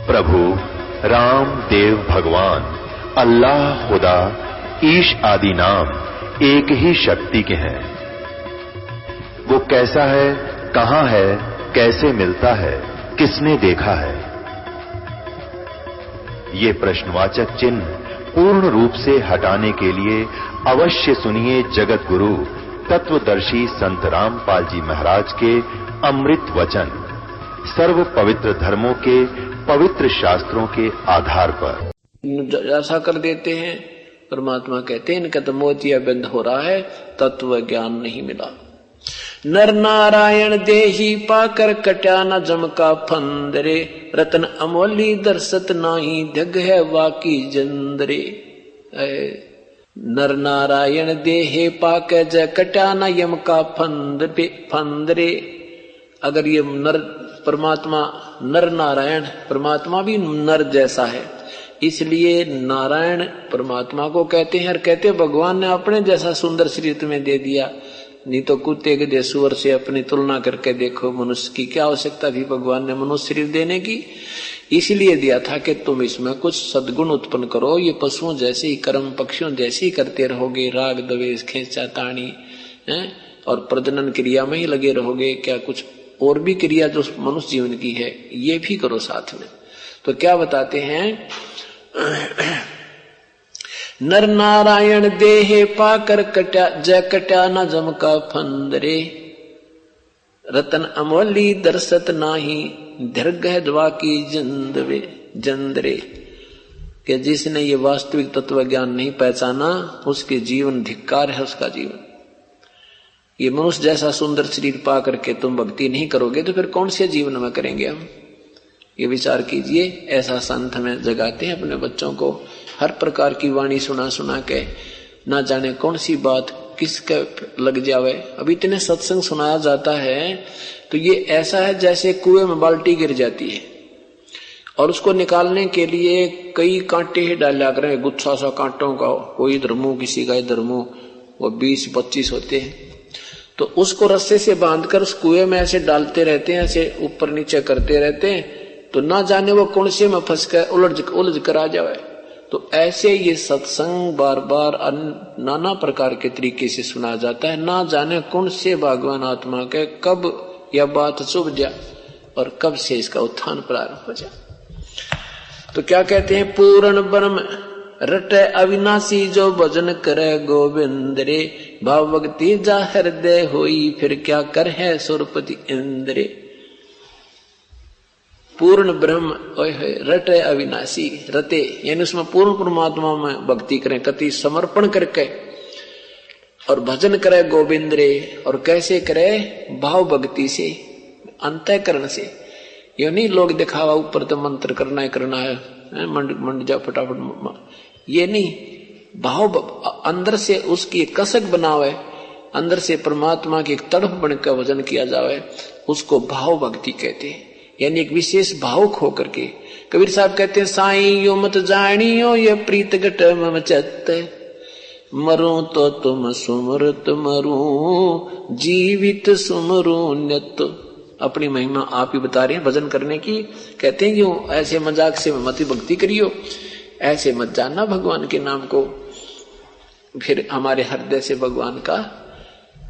प्रभु राम देव भगवान अल्लाह खुदा ईश आदि नाम एक ही शक्ति के हैं। वो कैसा है, कहां है, कैसे मिलता है, किसने देखा है? ये प्रश्नवाचक चिन्ह पूर्ण रूप से हटाने के लिए अवश्य सुनिए जगत गुरु तत्वदर्शी संत रामपाल जी महाराज के अमृत वचन, सर्व पवित्र धर्मों के पवित्र शास्त्रों के आधार पर। ऐसा कर देते हैं, परमात्मा कहते हैं इनका तो मोतिया बंद हो रहा है, तत्व ज्ञान नहीं मिला। नर नारायण देही पाकर कट्या न जमका फंदरे, रतन अमोली दर्शत नाही धग है वाकी जंदरे। नर नारायण देहे पाकर ज कट्या न यम का फंदरे। अगर ये नर परमात्मा, नर नारायण परमात्मा भी नर जैसा है, इसलिए नारायण परमात्मा को कहते हैं। और कहते भगवान ने अपने जैसा सुंदर शरीर तुम्हें दे दिया, नहीं तो कुत्ते के सुअर से अपनी तुलना करके देखो, मनुष्य की क्या आवश्यकता थी भगवान ने मनुष्य शरीर देने की। इसलिए दिया था कि तुम इसमें कुछ सद्गुण उत्पन्न करो। ये पशुओं जैसे ही कर्म पक्षियों जैसे ही करते रहोगे, राग द्वेष खेचा ताणी और प्रजनन क्रिया में ही लगे रहोगे, क्या कुछ और भी क्रिया जो मनुष्य जीवन की है ये भी करो साथ में। तो क्या बताते हैं, नर नारायण देहे पाकर कट्या जय कट्या न जमका फंदरे, रतन अमोली दर्शत नाही दीर्घ द्वा की जंदरे। कि जिसने ये वास्तविक तत्व ज्ञान नहीं पहचाना उसके जीवन धिक्कार है उसका जीवन। ये मनुष्य जैसा सुंदर शरीर पा करके तुम भक्ति नहीं करोगे तो फिर कौन से जीवन में करेंगे हम? ये विचार कीजिए। ऐसा संत में जगाते हैं अपने बच्चों को, हर प्रकार की वाणी सुना सुना के, ना जाने कौन सी बात किसके लग जावे। अभी इतने सत्संग सुनाया जाता है तो ये ऐसा है जैसे कुएं में बाल्टी गिर जाती है और उसको निकालने के लिए कई कांटे ही डाला करें, गुच्छा सा कांटों का, कोई इधर मुंह किसी का इधर मुंह, वो 20-25 होते हैं। तो उसको रस्से से बांधकर उस कुएं में ऐसे डालते रहते हैं, ऐसे ऊपर नीचे करते रहते हैं, तो ना जाने वो कौन से में फंस कर उलझ कर आ जाए। तो ऐसे ये सत्संग बार बार नाना प्रकार के तरीके से सुना जाता है, ना जाने कौन से भगवान आत्मा के कब यह बात चुभ जाए और कब से इसका उत्थान प्रारंभ हो जाए। तो क्या कहते हैं, पूर्ण ब्रह्म रटे अविनाशी जो भजन करे गोविंद रे, भाव भक्ति जा हृदय होई फिर क्या कर है सुरपति इंद्रे। पूर्ण ब्रह्म रटे अविनाशी, रटे यानी उसमें पूर्ण परमात्मा में भक्ति करें, कति समर्पण करके और भजन करे गोविंद रे। और कैसे करे, भाव भक्ति से, अंतःकरण से। ये नहीं लोग दिखावा ऊपर तो मंत्र करना है मंड जा फटाफट, ये नहीं। भाव अंदर से उसकी कसक बनावे, अंदर से परमात्मा की एक तड़प बनकर भजन किया जावे, उसको भाव भक्ति कहते हैं। यानी एक विशेष भाव खो करके। कबीर साहब कहते हैं, साईं यो मत जानियो ये प्रीत घट मम चत, मरूं तो तुम सुमरत मरूं जीवित सुमरूं नित। अपनी महिमा आप ही बता रहे हैं भजन करने की। कहते हैं क्यों ऐसे मजाक से मत भक्ति करियो, ऐसे मत जानना भगवान के नाम को, फिर हमारे हृदय से भगवान का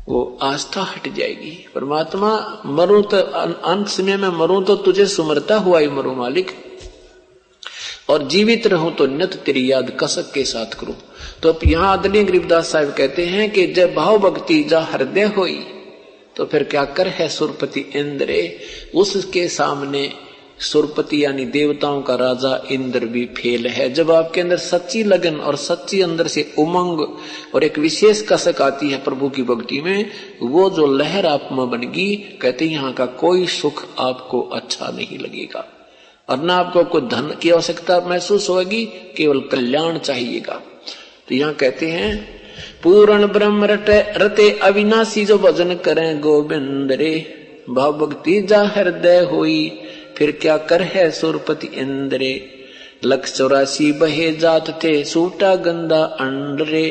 वो आस्था हट जाएगी। परमात्मा मरूं तो अंत समय में मरूं तो तुझे सुमरता हुआ ही मरूं मालिक, और जीवित रहूं तो नित तेरी याद कसक के साथ करूं। तो यहाँ आदरणीय गरीबदास साहब कहते हैं कि जब भाव भक्ति जा हृदय होई तो फिर क्या कर है सुरपति इंद्रे। उसके सामने सुरपति यानी देवताओं का राजा इंद्र भी फेल है। जब आपके अंदर सच्ची लगन और सच्ची अंदर से उमंग और एक विशेष कसक आती है प्रभु की भक्ति में, वो जो लहर आप में बनेगी, कहते हैं यहाँ का कोई सुख आपको अच्छा नहीं लगेगा और ना आपको कोई धन की आवश्यकता महसूस होगी, केवल कल्याण चाहिएगा। तो यहाँ कहते हैं, पूर्ण ब्रह्म रते अविनाशी जो भजन करें गोविंद रे, भाव भक्ति जा हृदय होई फिर क्या कर है सुरपति इंद्रे। 184 बहे जात थे सूटा गंदा अंडरे,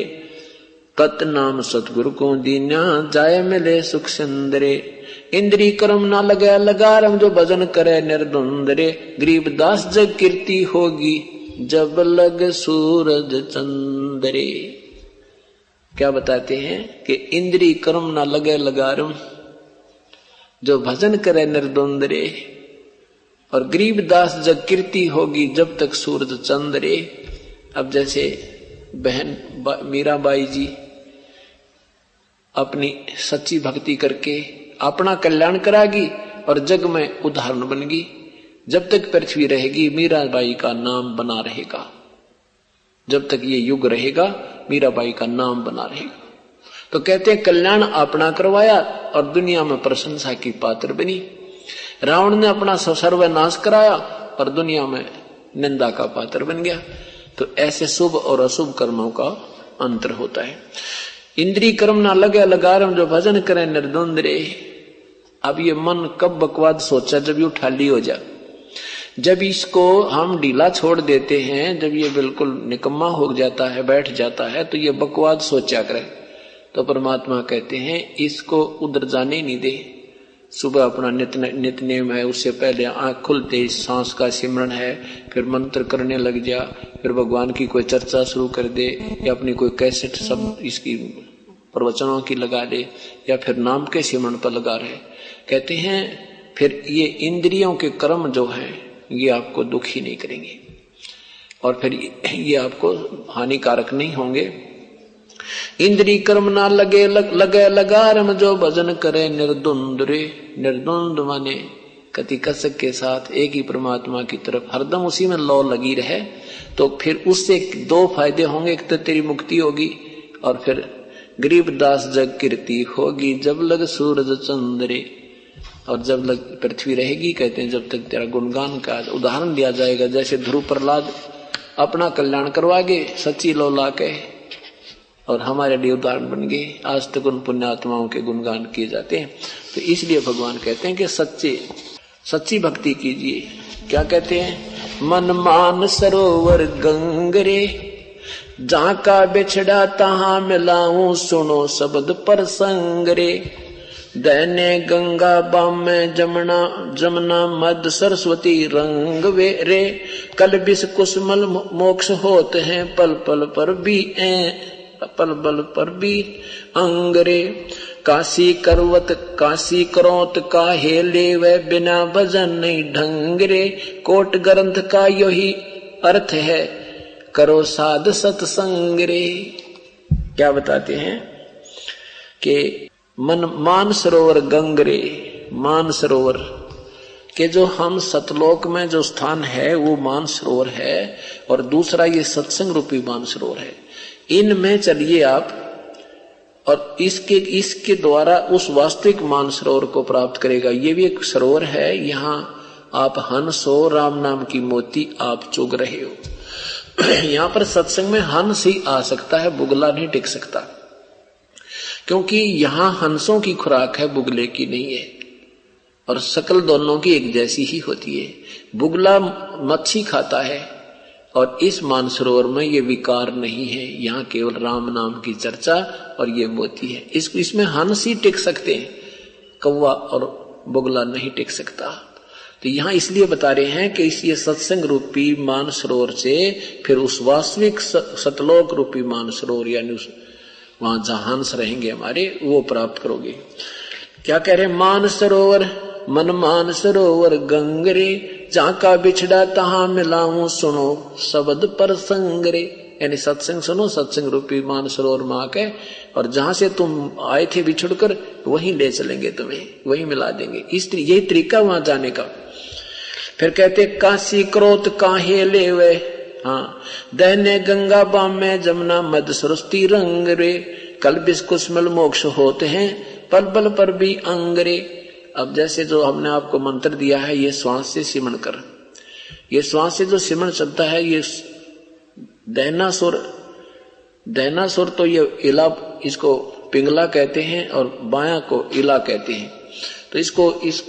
कत नाम सतगुरु को दीन्या जाय मिले सुख सुंदरे। इंद्री कर्म ना लगे लगारम जो भजन करे निर्द्वंद रे। गरीबदास जग कीर्ति होगी जब लग सूरज चंद्रे। क्या बताते हैं कि इंद्री कर्म ना लगे लगारम जो भजन करे निर्द्वंद रे, और गरीबदास जग कीर्ति होगी जब तक सूरज चंद्रे। अब जैसे बहन मीराबाई जी अपनी सच्ची भक्ति करके अपना कल्याण करागी और जग में उदाहरण बनेगी। जब तक पृथ्वी रहेगी मीराबाई का नाम बना रहेगा। जब तक ये युग रहेगा मीराबाई का नाम बना रहेगा। तो कहते हैं कल्याण अपना करवाया और दुनिया में प्रशंसा की पात्र बनी। रावण ने अपना सर्वनाश कराया और दुनिया में निंदा का पात्र बन गया। तो ऐसे शुभ और अशुभ कर्मों का अंतर होता है। इंद्री कर्म ना लगे लगारम जो भजन करे निर्द्वंद रे। अब ये मन कब बकवाद सोचा, जब ये ठाली हो जाए, जब इसको हम ढीला छोड़ देते हैं, जब ये बिल्कुल निकम्मा हो जाता है, बैठ जाता है, तो ये बकवाद सोचा करे। तो परमात्मा कहते हैं इसको उधर जाने नहीं दे। सुबह अपना नित्यनेम है, उससे पहले आंख खुलते ही सांस का सिमरन है, फिर मंत्र करने लग जा, फिर भगवान की कोई चर्चा शुरू कर दे, या अपनी कोई कैसेट सब इसकी प्रवचनों की लगा दे, या फिर नाम के सिमरन पर लगा रहे। कहते हैं फिर ये इंद्रियों के कर्म जो है ये आपको दुखी नहीं करेंगे और फिर ये आपको हानिकारक नहीं होंगे। इंद्री कर्म ना लगे लगे लगारम जो भजन करे निर्द्वंद रे। निर्द्वंद माने कति कसक के साथ एक ही परमात्मा की तरफ हरदम उसी में लौ लगी रहे, तो फिर उससे दो फायदे होंगे। एक तो तेरी मुक्ति होगी और फिर गरीबदास जग कीर्ति होगी जब लग सूरज चंद्रे। और जब लग पृथ्वी रहेगी, कहते हैं जब तक तेरा गुणगान का उदाहरण दिया जाएगा। जैसे ध्रुव प्रहलाद अपना कल्याण करवागे सच्ची लौ ला के, और हमारे लिए उदाहरण बन गए। आज तक उन पुण्यात्माओं के गुणगान किए जाते हैं। तो इसलिए भगवान कहते हैं कि सच्ची भक्ति कीजिए। क्या कहते हैं? मन मान सरोवर गंगरे, जहां का बिछड़ा तहां मिलाऊं सुनो शब्द पर संगरे। दैने गंगा बामे जमुना मद सरस्वती रंग वे रे। कल बिस कुसमल मोक्ष होते हैं पल पल पर भी अंगरे। काशी करोत काहे लेवे बिना भजन नहीं ढंगरे। कोट ग्रंथ का यही अर्थ है करो साध सत्संग रे। क्या बताते हैं कि मान सरोवर गंगरे, मान सरोवर के जो हम सतलोक में जो स्थान है वो मान सरोवर है, और दूसरा ये सत्संग रूपी मान सरोवर है। इनमें चलिए आप, और इसके द्वारा उस वास्तविक मान सरोवर को प्राप्त करेगा। ये भी एक सरोवर है, यहाँ आप हंस हो, राम नाम की मोती आप चुग रहे हो। यहाँ पर सत्संग में हंस ही आ सकता है, बुगला नहीं टिक सकता, क्योंकि यहाँ हंसों की खुराक है, बुगले की नहीं है, और शकल दोनों की एक जैसी ही होती है। बुगला मच्छी खाता है और इस मानसरोवर में ये विकार नहीं है। यहाँ केवल राम नाम की चर्चा और ये मोती है। इसमें हंस ही टिक सकते हैं, कौवा और बुगला नहीं टिक सकता। तो यहाँ इसलिए बता रहे हैं कि इस ये सत्संग रूपी मानसरोवर से फिर उस वास्तविक सतलोक रूपी मानसरोवर, यानी वहां जहां हंस रहेंगे हमारे, वो प्राप्त करोगे। क्या कह रहे? मान सरोवर मन मान सरोवर गंगरे, जहां का बिछड़ा तहां मिलाऊं सुनो शब्द पर संगरे। यानी सत्संग सुनो, सत्संग रूपी मान सरोवर मां के, और जहां से तुम आए थे बिछुड़कर वहीं ले चलेंगे, तुम्हें वहीं मिला देंगे। यही तरीका वहां जाने का। फिर कहते काशी क्रोत काहे लेवे, हाँ दैने गंगा बामे जमुना मद सरस्वती रंग रे। कल बिस कुसमल मोक्ष होते हैं पल पल पर भी अंगरे। अब जैसे जो हमने आपको मंत्र दिया है, ये श्वास से सिमरण कर, ये श्वास से जो सिमरण चलता है, ये दैना सुर तो ये इला, इसको पिंगला कहते हैं और बाया को इला कहते हैं। तो इसको इस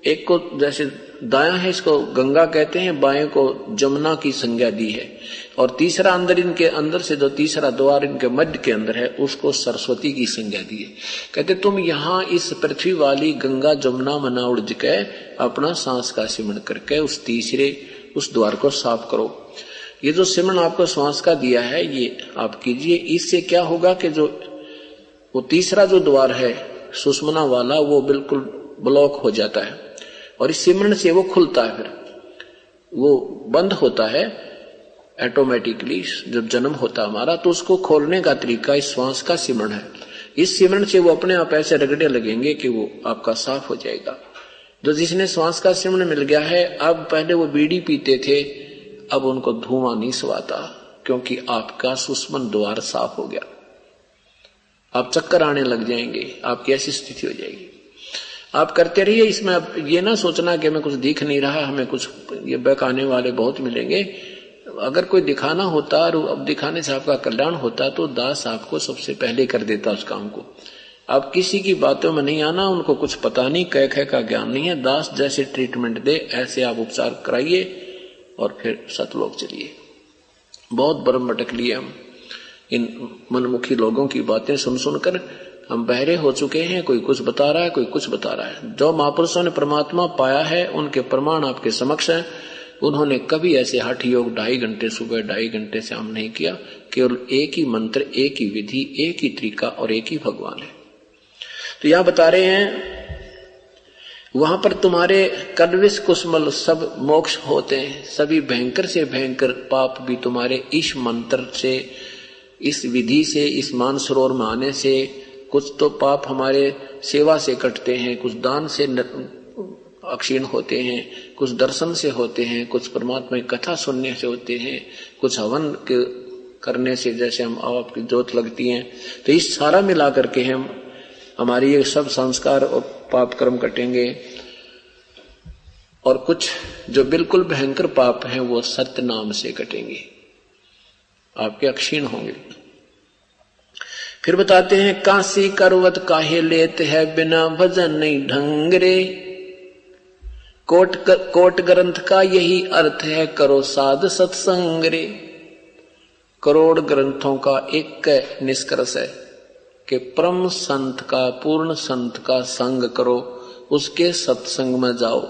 एक को जैसे दायां है इसको गंगा कहते हैं, बाएं को जमुना की संज्ञा दी है, और तीसरा अंदर इनके अंदर से जो तीसरा द्वार इनके मध्य के अंदर है उसको सरस्वती की संज्ञा दी है। कहते तुम यहाँ इस पृथ्वी वाली गंगा जमुना मना उड़ के अपना सांस का सिमरण करके उस तीसरे उस द्वार को साफ करो। ये जो सिमरण आपको श्वास का दिया है ये आप कीजिए। इससे क्या होगा कि जो वो तीसरा जो द्वार है सुषुम्ना वाला वो बिल्कुल ब्लॉक हो जाता है और इस सिमरण से वो खुलता है, फिर वो बंद होता है ऑटोमेटिकली। जब जन्म होता हमारा तो उसको खोलने का तरीका इस श्वास का सिमरण है। इस सिमरण से वो अपने आप ऐसे रगड़े लगेंगे कि वो आपका साफ हो जाएगा। जो जिसने श्वास का सिमरण मिल गया है, अब पहले वो बीड़ी पीते थे, अब उनको धुआं नहीं स्वाता, क्योंकि आपका सुषुम्ना द्वार साफ हो गया। आप चक्कर आने लग जाएंगे, आपकी ऐसी स्थिति हो जाएगी। आप करते रहिए। इसमें अब ये ना सोचना कि हमें कुछ दिख नहीं रहा, हमें कुछ ये बहकाने वाले बहुत मिलेंगे। अगर कोई दिखाना होता और अब दिखाने से आपका कल्याण होता तो दास आपको सबसे पहले कर देता उस काम को। आप किसी की बातों में नहीं आना, उनको कुछ पता नहीं, कह कह का ज्ञान नहीं है। दास जैसे ट्रीटमेंट दे ऐसे आप उपचार कराइए और फिर सतलोक चलिए। बहुत बरम भटक लिए हम इन मनमुखी लोगों की बातें सुन सुनकर, हम बहरे हो चुके हैं। कोई कुछ बता रहा है, कोई कुछ बता रहा है। जो महापुरुषों ने परमात्मा पाया है उनके प्रमाण आपके समक्ष हैं। उन्होंने कभी ऐसे हठ योग 2.5 घंटे सुबह 2.5 घंटे से हम नहीं किया। केवल एक ही मंत्र, एक ही विधि, एक ही तरीका और एक ही भगवान है। तो यहां बता रहे हैं वहां पर तुम्हारे कलविश कुसमल सब मोक्ष होते हैं। सभी भयंकर से भयंकर पाप भी तुम्हारे इस मंत्र से, इस विधि से, इस मानसरोवर में आने से, कुछ तो पाप हमारे सेवा से कटते हैं, कुछ दान से अक्षीण होते हैं, कुछ दर्शन से होते हैं, कुछ परमात्मा की कथा सुनने से होते हैं, कुछ हवन करने से, जैसे हम आपकी जोत लगती है। तो इस सारा मिला करके हम हमारी ये सब संस्कार और पाप कर्म कटेंगे। और कुछ जो बिल्कुल भयंकर पाप हैं वो सत्य नाम से कटेंगे, आपके अक्षीण होंगे। फिर बताते हैं काशी करवत काहे लेते है बिना भजन नहीं ढंग रे। कोट ग्रंथ का यही अर्थ है करो साध सत्संग रे। करोड़ ग्रंथों का एक निष्कर्ष है कि परम संत का, पूर्ण संत का संग करो, उसके सत्संग में जाओ।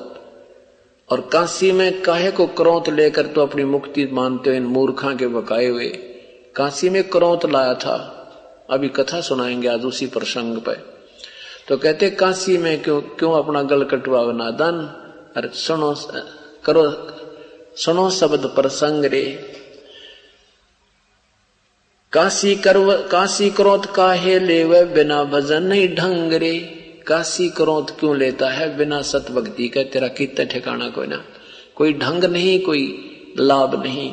और काशी में काहे को क्रोध लेकर तो अपनी मुक्ति मानते हो इन मूर्खा के बकाए हुए। काशी में क्रोध लाया था, अभी कथा सुनाएंगे आज उसी प्रसंग पे। तो कहते काशी में क्यों अपना गल कटवा नादान। अरे सुनो शब्द प्रसंग रे। काशी क्रोध काहे लेवे बिना भजन नहीं ढंग रे। काशी क्रोध क्यों लेता है बिना सत भक्ति का। तेरा कितना ठिकाना कोई ना, कोई ढंग नहीं, कोई लाभ नहीं।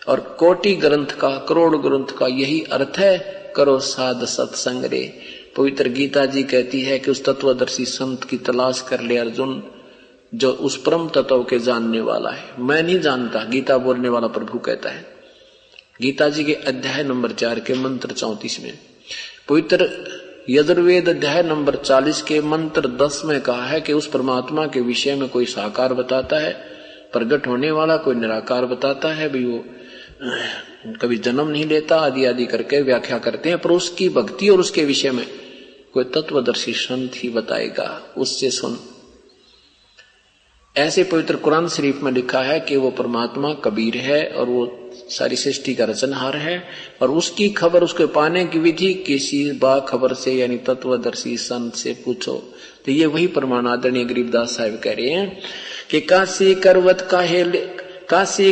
और कोटि ग्रंथ का, करोड़ ग्रंथ का यही अर्थ है करो साध सत्संग रे। पवित्र गीता जी कहती है कि उस तत्वदर्शी संत की तलाश कर ले अर्जुन, जो उस परम तत्व के जानने वाला है। मैं नहीं जानता, गीता बोलने वाला प्रभु कहता है। गीता जी के अध्याय नंबर 4 के मंत्र 34 में, पवित्र यजुर्वेद अध्याय नंबर 40 के मंत्र 10 में कहा है कि उस परमात्मा के विषय में कोई साकार बताता है, प्रकट होने वाला, कोई निराकार बताता है, भी वो कभी जन्म नहीं लेता, आदि आदि करके व्याख्या करते हैं। पर उसकी भक्ति और उसके विषय में कोई तत्वदर्शी संत ही बताएगा, उससे सुन। ऐसे पवित्र कुरान शरीफ में लिखा है कि वो परमात्मा कबीर है और वो सारी सृष्टि का रचनहार है। और उसकी खबर, उसके पाने की विधि किसी बाखबर से यानी तत्वदर्शी संत से पूछो। तो ये वही प्रमाण आदरणीय गरीबदास साहब कह रहे हैं कि काशी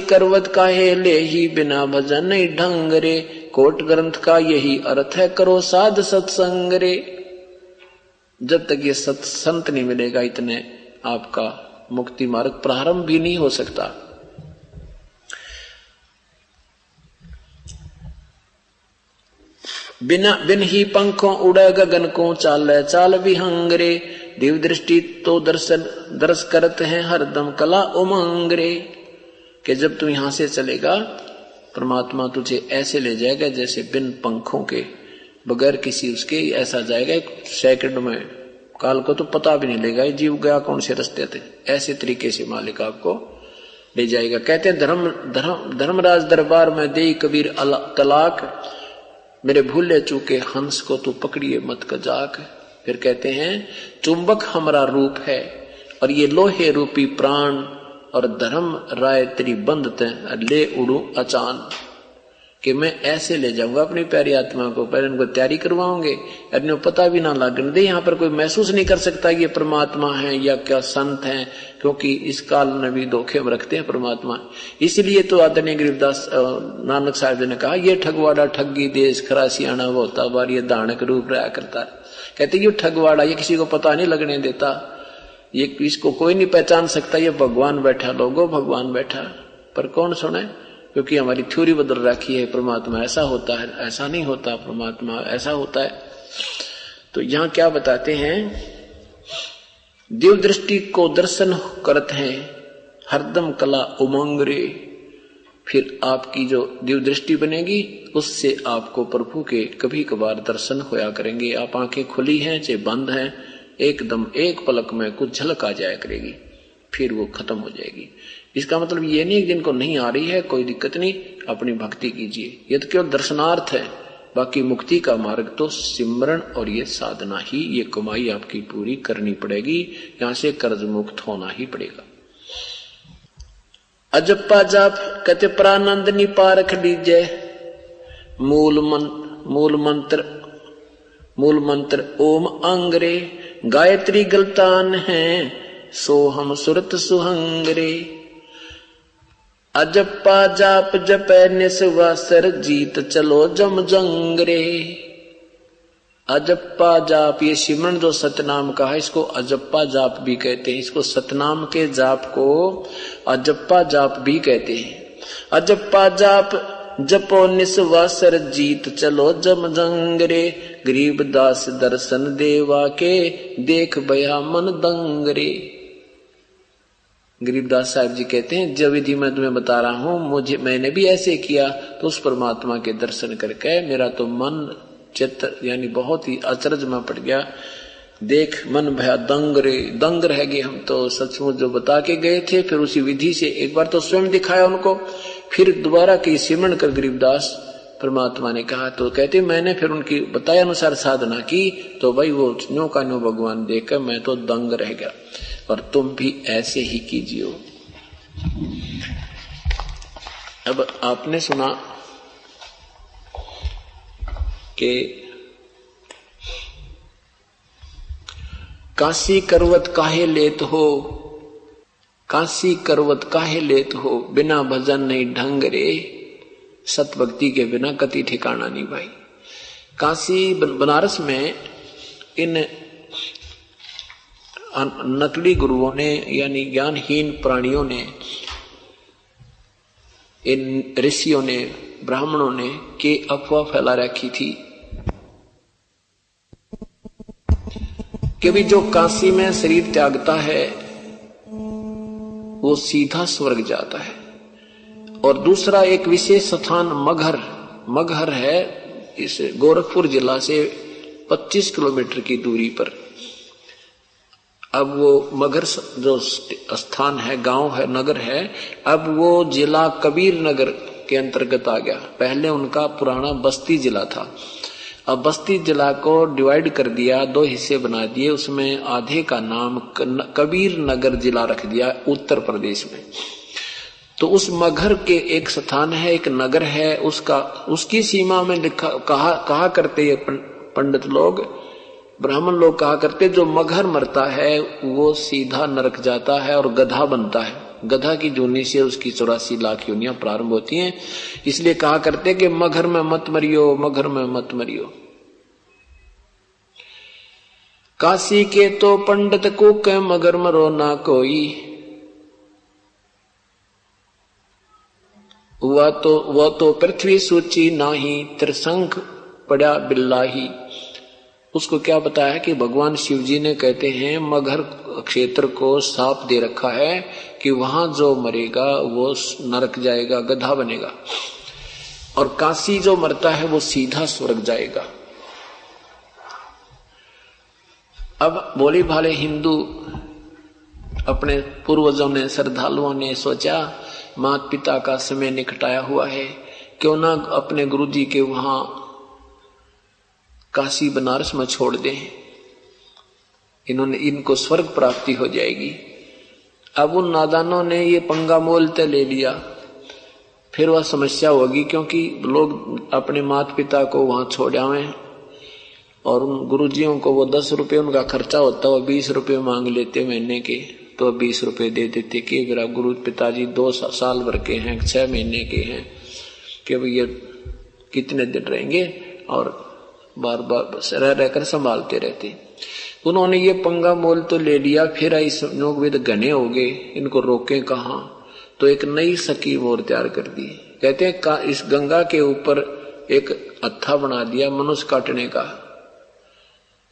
करवत काहे ले ही बिना भजन नहीं ढंग रे। कोट ग्रंथ का यही अर्थ है करो साध सत्संग रे। जब तक ये संत नहीं मिलेगा इतने आपका मुक्ति मार्ग प्रारंभ भी नहीं हो सकता। बिन ही पंखों उड़े गगन को चाल विहंग रे। दिव्य दृष्टि तो दर्श करते हैं हरदम कला उमंग रे। कि जब तू यहां से चलेगा परमात्मा तुझे ऐसे ले जाएगा जैसे बिन पंखों के, बगैर किसी उसके ऐसा जाएगा, एक सेकंड में काल को तो पता भी नहीं लगेगा ये जीव गया कौन से रास्ते थे। ऐसे तरीके से मालिक आपको ले जाएगा। कहते हैं धर्मराज दरबार में दे कबीर तलाक, मेरे भूले चूके हंस को तू पकड़िए मत कजाक। फिर कहते हैं चुंबक हमारा रूप है और ये लोहे रूपी प्राण, और धर्म राय तेरी बंधते ले उड़ू अचान, कि मैं ऐसे ले जाऊंगा अपनी प्यारी आत्मा को, पहले उनको तैयारी करवाओगे, इन्हें पता भी ना लगने दे। यहाँ पर कोई महसूस नहीं कर सकता ये परमात्मा है या क्या संत हैं, क्योंकि इस काल में भी धोखे में रखते हैं परमात्मा। इसलिए तो आदरणीय गरीबदास नानक साहब जी ने कहा ये ठगवाड़ा ठगी देश खरा सियाणा वो होता बार ये दानक रूप रहा करता है। कहते ये ठगवाड़ा ये किसी को पता नहीं लगने देता, ये इसको कोई नहीं पहचान सकता, ये भगवान बैठा लोगो भगवान बैठा। पर कौन सुने, क्योंकि हमारी थ्योरी बदल रखी है परमात्मा ऐसा होता है, ऐसा नहीं होता, परमात्मा ऐसा होता है। तो यहां क्या बताते हैं, दिव्य दृष्टि को दर्शन करते हैं हरदम कला उमंग रे। फिर आपकी जो दिव्य दृष्टि बनेगी उससे आपको प्रभु के कभी कभार दर्शन होया करेंगे। आप आंखें खुली हैं चाहे बंद हैं, एकदम एक पलक में कुछ झलक आ जाया करेगी, फिर वो खत्म हो जाएगी। इसका मतलब ये नहीं जिनको नहीं आ रही है कोई दिक्कत नहीं, अपनी भक्ति कीजिए, ये तो केवल दर्शनार्थ है। बाकी मुक्ति का मार्ग तो सिमरन और ये साधना ही, ये कमाई आपकी पूरी करनी पड़ेगी, यहां से कर्ज मुक्त होना ही पड़ेगा। अजप्पा जाप कहते प्रानंद निपा रख लीजिए। मूल मंत्र ओम अंगरे, गायत्री गलतान है सो हम सुरत सुहंगरे। अजप्पा जाप जपै निस्वासर जीत चलो जम जंगरे। अजप्पा जाप ये सिमरन जो सतनाम का है इसको अजप्पा जाप भी कहते हैं, इसको सतनाम के जाप को अजप्पा जाप भी कहते हैं। अजप्पा जाप जपो निस्वासर जीत चलो जम जंगरे। गरीबदास दर्शन देवा के देख बया मन दंगरे। गरीबदास साहब जी कहते हैं जब विधि मैं तुम्हें बता रहा हूं मैंने भी ऐसे किया, तो उस परमात्मा के दर्शन करके मेरा तो मन चित्त यानी बहुत ही अचरज में पड़ गया। देख मन भया दंग रे, दंग रह गए हम तो सचमुच जो बता के गए थे। फिर उसी विधि से एक बार तो स्वयं दिखाया उनको, फिर दोबारा की सिमरन कर गरीबदास परमात्मा ने कहा। तो कहते मैंने फिर उनकी बताए अनुसार साधना की, तो भाई वो न्यो का न्यो भगवान देखकर मैं तो दंग रह गया। और तुम भी ऐसे ही कीजिए। अब आपने सुना कि काशी करवत काहे लेत हो, काशी करवत काहे लेत हो, बिना भजन नहीं ढंग रे। सत भक्ति के बिना कति ठिकाना नहीं भाई। काशी बनारस में इन नकली गुरुओं ने यानी ज्ञानहीन प्राणियों ने, इन ऋषियों ने, ब्राह्मणों ने के अफवाह फैला रखी थी कि भी जो काशी में शरीर त्यागता है वो सीधा स्वर्ग जाता है। और दूसरा एक विशेष स्थान मगहर है, इस गोरखपुर जिला से 25 किलोमीटर की दूरी पर। अब वो मगर जो स्थान है, गांव है, नगर है, अब वो जिला कबीर नगर के अंतर्गत आ गया। पहले उनका पुराना बस्ती जिला था। अब बस्ती जिला को डिवाइड कर दिया, 2 हिस्से बना दिए, उसमें आधे का नाम कबीर नगर जिला रख दिया उत्तर प्रदेश में। तो उस मगहर के एक स्थान है, एक नगर है, उसकी सीमा में कहा करते ये पंडित लोग, ब्राह्मण लोग कहा करते जो मगहर मरता है वो सीधा नरक जाता है और गधा बनता है। गधा की जोनी से उसकी 84 लाख योनियां प्रारंभ होती हैं। इसलिए कहा करते कि मगहर में मत मरियो, मगहर में मत मरियो। काशी के तो पंडित को के मगर मरो ना कोई, वह तो पृथ्वी सूची नाही, त्रिशंख पड़ा बिल्लाही। उसको क्या बताया कि भगवान शिव जी ने कहते हैं मगहर क्षेत्र को साप दे रखा है कि वहां जो मरेगा वो नरक जाएगा, गधा बनेगा, और काशी जो मरता है वो सीधा स्वर्ग जाएगा। अब भोले भाले हिंदू अपने पूर्वजों ने, श्रद्धालुओं ने सोचा माता पिता का समय निकटाया हुआ है, क्यों ना अपने गुरुजी के वहां काशी बनारस में छोड़ दें, इनको स्वर्ग प्राप्ति हो जाएगी। अब उन नादानों ने ये पंगा मोलते ले लिया, फिर वह समस्या होगी, क्योंकि लोग अपने माता पिता को वहां छोड़ आवे और उन गुरुजियों को वो 10 रुपये उनका खर्चा होता, वो 20 रुपये मांग लेते महीने के, तो 20 रुपये दे देते कि मेरा गुरु पिताजी 2 साल भर के हैं, 6 महीने के हैं, कि भैया कितने दिन रहेंगे, और बार बार रहकर संभालते रहते। उन्होंने ये पंगा मोल तो ले लिया, फिर इस लोग भी घने हो गए, इनको रोके कहाँ, तो एक नई स्कीम और तैयार कर दी। कहते हैं इस गंगा के ऊपर एक हत्था बना दिया मनुष्य काटने का,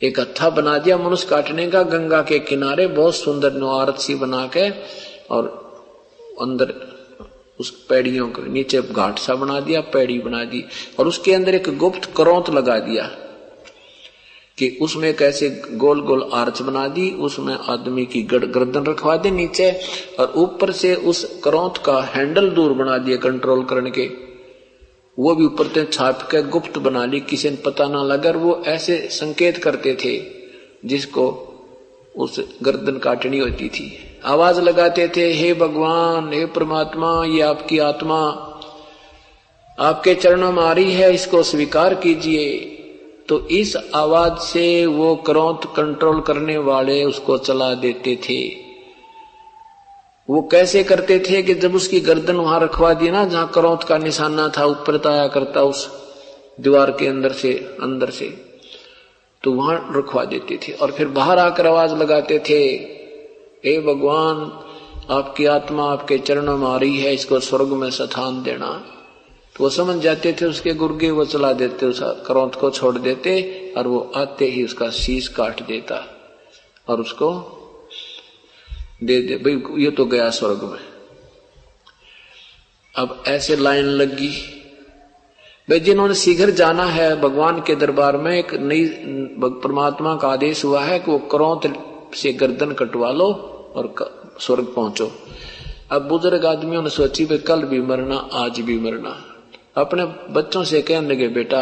एक हत्था बना दिया मनुष्य काटने का गंगा के किनारे, बहुत सुंदर नौआरत सी बना के, और अंदर उस पैड़ियों के नीचे घाट सा बना दिया, पैड़ी बना दी, और उसके अंदर एक गुप्त करौंत लगा दिया कि उसमें कैसे गोल गोल आर्च बना दी, उसमें आदमी की गर्दन रखवा दे नीचे, और ऊपर से उस करौंत का हैंडल दूर बना दिया कंट्रोल करने के, वो भी ऊपर से छाप के गुप्त बना ली, किसी ने पता ना लगा। वो ऐसे संकेत करते थे जिसको उस गर्दन काटनी होती थी, आवाज लगाते थे, हे भगवान, हे परमात्मा, ये आपकी आत्मा आपके चरणों में आ रही है, इसको स्वीकार कीजिए। तो इस आवाज से वो करौंत कंट्रोल करने वाले उसको चला देते थे। वो कैसे करते थे कि जब उसकी गर्दन वहां रखवा दी ना, जहां करौंत का निशाना था, ऊपर आया करता उस दीवार के अंदर से, तो वहां रखवा देते थे, और फिर बाहर आकर आवाज लगाते थे, हे भगवान, आपकी आत्मा आपके चरणों में आ रही है, इसको स्वर्ग में स्थान देना। तो वो समझ जाते थे, उसके गुर्गे वो चला देते, उस करौंत को छोड़ देते, और वो आते ही उसका शीश काट देता और उसको दे दे, भाई ये तो गया स्वर्ग में। अब ऐसे लाइन लगी भाई, जिन्होंने शीघ्र जाना है भगवान के दरबार में, एक नई परमात्मा का आदेश हुआ है कि वो करौंत से गर्दन कटवा लो और स्वर्ग पहुंचो। अब बुजुर्ग आदमियों ने सोची भाई कल भी मरना, आज भी मरना। अपने बच्चों से कहने लगे, बेटा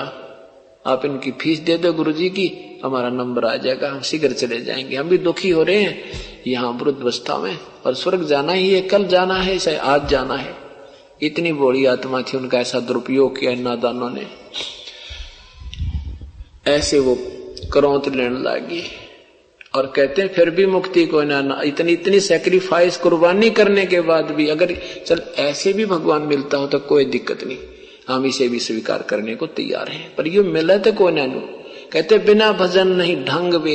आप इनकी फीस दे दो गुरुजी की, हमारा नंबर आ जाएगा, हम शीघ्र चले जाएंगे। हम भी दुखी हो रहे हैं यहाँ वृद्धावस्था में, और स्वर्ग जाना ही है, कल जाना है, चाहे आज जाना है। इतनी बड़ी आत्मा थी, उनका ऐसा दुरुपयोग किया इन नादानों ने। ऐसे वो करौंत लेने लगी, और कहते हैं फिर भी मुक्ति को ना, इतनी सैक्रिफाइस कुर्बानी करने के बाद भी अगर चल ऐसे भी भगवान मिलता हो तो कोई दिक्कत नहीं, हम इसे भी स्वीकार करने को तैयार हैं, पर ये मिले तो को नानू। कहते बिना भजन नहीं ढंग वे,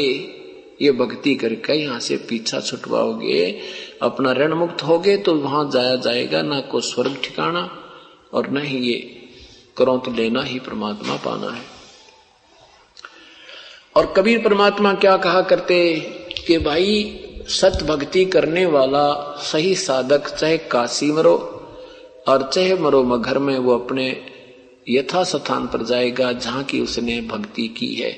ये भक्ति करके यहाँ से पीछा छुटवाओगे, अपना ऋण मुक्त होगे तो वहां जाया जाएगा, ना को स्वर्ग ठिकाना और न ही ये करौंत लेना ही परमात्मा पाना है। और कबीर परमात्मा क्या कहा करते कि भाई सत भक्ति करने वाला सही साधक चाहे काशी मरो और चाहे मरो मगर में, वो अपने यथा स्थान पर जाएगा जहां की उसने भक्ति की है।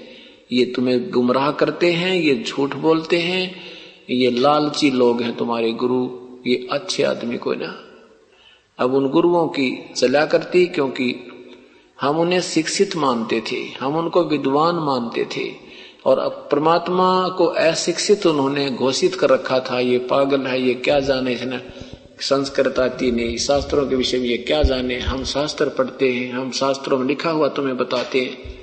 ये तुम्हें गुमराह करते हैं, ये झूठ बोलते हैं, ये लालची लोग हैं तुम्हारे गुरु, ये अच्छे आदमी को ना। अब उन गुरुओं की चला करती, क्योंकि हम उन्हें शिक्षित मानते थे, हम उनको विद्वान मानते थे, और अब परमात्मा को अशिक्षित उन्होंने घोषित कर रखा था, ये पागल है, ये क्या जाने, इसने संस्कृत आती नहीं, शास्त्रों के विषय में ये क्या जाने, हम शास्त्र पढ़ते हैं, हम शास्त्रों में लिखा हुआ तुम्हें बताते हैं।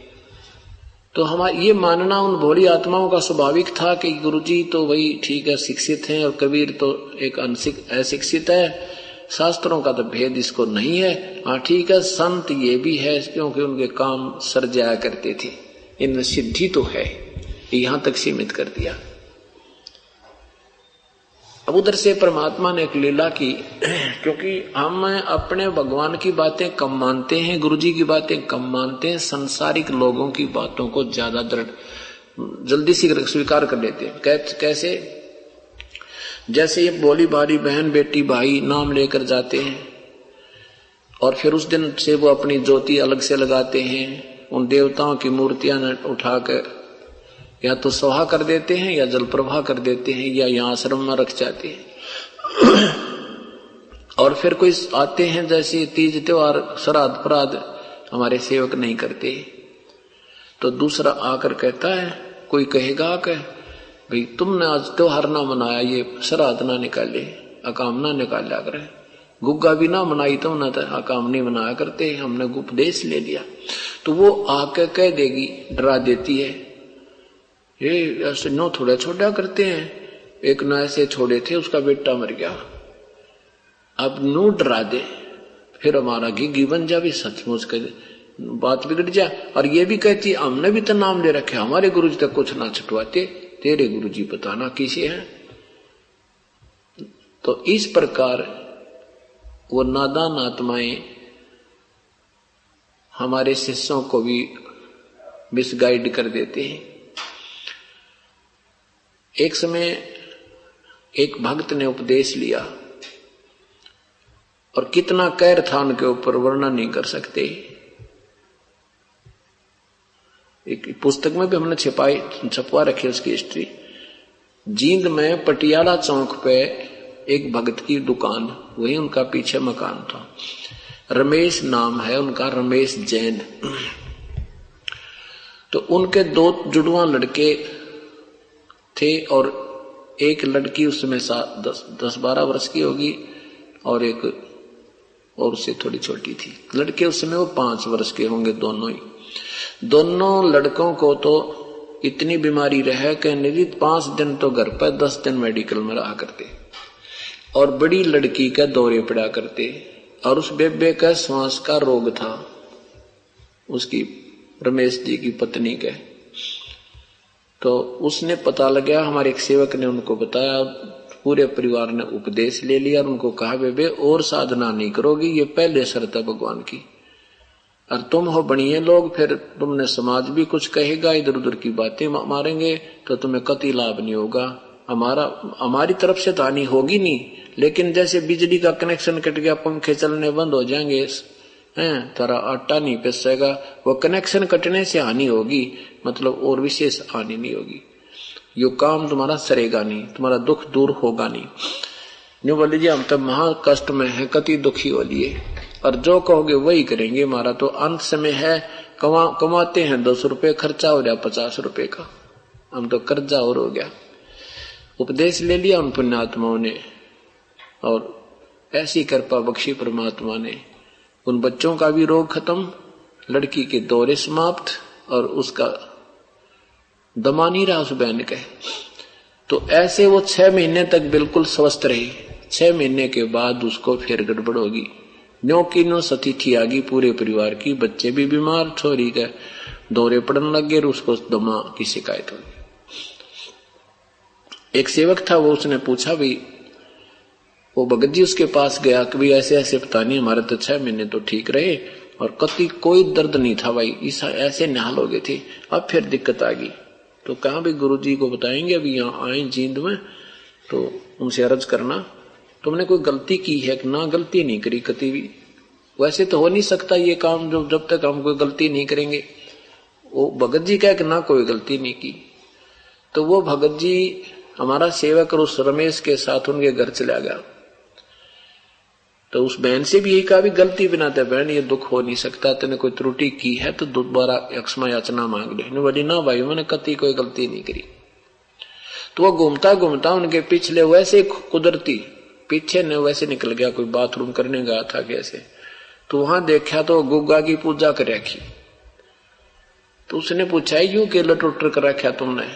तो हमारा ये मानना उन भोली आत्माओं का स्वाभाविक था कि गुरुजी तो वही ठीक है, शिक्षित हैं, और कबीर तो एक अशिक्षित है, शास्त्रों का तो भेद इसको नहीं है। हाँ ठीक है, संत ये भी है, क्योंकि उनके काम सर जाया करते थे, इनमें सिद्धि तो है, यहां तक सीमित कर दिया। अब उधर से परमात्मा ने एक लीला की, क्योंकि हम अपने भगवान की बातें कम मानते हैं, गुरुजी की बातें कम मानते हैं, संसारिक लोगों की बातों को ज्यादा जल्दी से स्वीकार कर लेते हैं। कैसे? जैसे ये बोली भाली बहन बेटी भाई नाम लेकर जाते हैं, और फिर उस दिन से वो अपनी ज्योति अलग से लगाते हैं, उन देवताओं की मूर्तियां उठाकर या तो सभा कर देते हैं या जल प्रवाह कर देते हैं या यहाँ आश्रम में रख जाते हैं। और फिर कोई आते हैं जैसे तीज त्योहार श्राद्ध पराध हमारे सेवक नहीं करते, तो दूसरा आकर कहता है, कोई कहेगा कि भाई तुमने आज त्योहार ना मनाया, ये श्राद्ध ना निकाले, अकाम ना निकाला करे, गुग्गा भी ना मनाई तुमने तो अकाम नहीं मनाया करते, हमने उपदेश ले लिया। तो वो आके कह देगी, डरा देती है, ये ऐसे नो थोड़ा छोटा करते हैं, एक ना ऐसे छोड़े थे उसका बेटा मर गया, अब नो डरा दे, फिर हमारा घी बन जा भी सचमुच कर बात बिगड़ जा। और ये भी कहती हमने भी तो नाम ले रखे, हमारे गुरुजी तक कुछ ना छुटवाते, तेरे गुरुजी पता ना किसे हैं। तो इस प्रकार वो नादान आत्माएं हमारे शिष्यों को भी मिसगाइड कर देते हैं। एक समय एक भक्त ने उपदेश लिया और कितना कहर था उनके ऊपर, वर्णन नहीं कर सकते। एक पुस्तक में भी हमने छपवा रखी उसकी हिस्ट्री। जींद में पटियाला चौक पे एक भक्त की दुकान, वही उनका पीछे मकान था, रमेश नाम है उनका, रमेश जैन। तो उनके 2 जुड़वा लड़के थे और एक लड़की उसमें 10-12 वर्ष की होगी और एक और उससे थोड़ी छोटी थी। लड़के उसमें वो 5 वर्ष के होंगे दोनों ही। दोनों लड़कों को तो इतनी बीमारी रहे कि नियमित 5 दिन तो घर पर 10 दिन मेडिकल में रहा करते और बड़ी लड़की का दौरे पड़ा करते। और उस बेबे का श्वास का रोग था, उसकी रमेश जी की पत्नी के। तो उसने पता लगा, हमारे एक सेवक ने उनको बताया, पूरे परिवार ने उपदेश ले लिया और उनको कहा, बेबे और साधना नहीं करोगी, ये पहले शर्त है भगवान की, और तुम हो बढ़िया लोग, फिर तुमने समाज भी कुछ कहेगा, इधर उधर की बातें मारेंगे तो तुम्हें कतई लाभ नहीं होगा। हमारी तरफ से तो हानि होगी नहीं, लेकिन जैसे बिजली का कनेक्शन कट गया, पंखे चलने बंद हो जाएंगे, तारा आटा नहीं पिसेगा, वो कनेक्शन कटने से हानि होगी, मतलब और विशेष हानि नहीं होगी। यो काम तुम्हारा सरेगा नहीं, तुम्हारा दुख दूर होगा नहीं। न्यू बोल लीजिए, हम तो महा कष्ट में है, कति दुखी हो लिए, और जो कहोगे वही करेंगे। हमारा तो अंत समय है, कमाते हैं 200 रुपये, खर्चा हो गया 50 रुपये का, हम तो कर्जा और हो गया। उपदेश ले लिया उन पुण्यात्माओं ने और ऐसी कृपा बख्शी परमात्मा ने, उन बच्चों का भी रोग खत्म, लड़की के दौरे समाप्त और उसका दमा नहीं रहा उस बहन के। तो ऐसे वो 6 महीने तक बिल्कुल स्वस्थ रही। 6 महीने के बाद उसको फिर गड़बड़ होगी, न्यो की नो सतिथि आ गई पूरे परिवार की, बच्चे भी बीमार, छोरी के दौरे पड़ने लग गए, उसको दमा की शिकायत होगी। एक सेवक था, वो उसने पूछा, भाई वो भगत जी उसके पास गया कि भाई ऐसे ऐसे पता नहीं, हमारे तो 6 महीने तो ठीक रहे और कति कोई दर्द नहीं था भाई, ऐसे निहाल हो गए थे, अब फिर दिक्कत आ गई। तो कहा भाई गुरु जी को बताएंगे, अभी यहाँ आए जींद में, तो उनसे अर्ज करना, तुमने कोई गलती की है कि ना? गलती नहीं करी कति भी, वैसे तो हो नहीं सकता ये काम जो जब तक हम कोई गलती नहीं करेंगे। वो भगत जी कह कि ना कोई गलती नहीं की। तो वो भगत जी हमारा सेवक और उस रमेश के साथ उनके घर चला गया। तो उस बहन से भी यही कहा, भी गलती बिना तो बहन ये दुख हो नहीं सकता, तेने कोई त्रुटि की है तो दोबारा क्षमा याचना मांग ले। बोली ना भाई, मैंने कति कोई गलती नहीं करी। तो वो घूमता घूमता उनके पिछले वैसे कुदरती पीछे ने वैसे निकल गया, कोई बाथरूम करने गया था कैसे, तो वहां देखा तो गुग्गा की पूजा कर रखी। तो उसने पूछा, यूं के लटोटर कर रखा तुमने?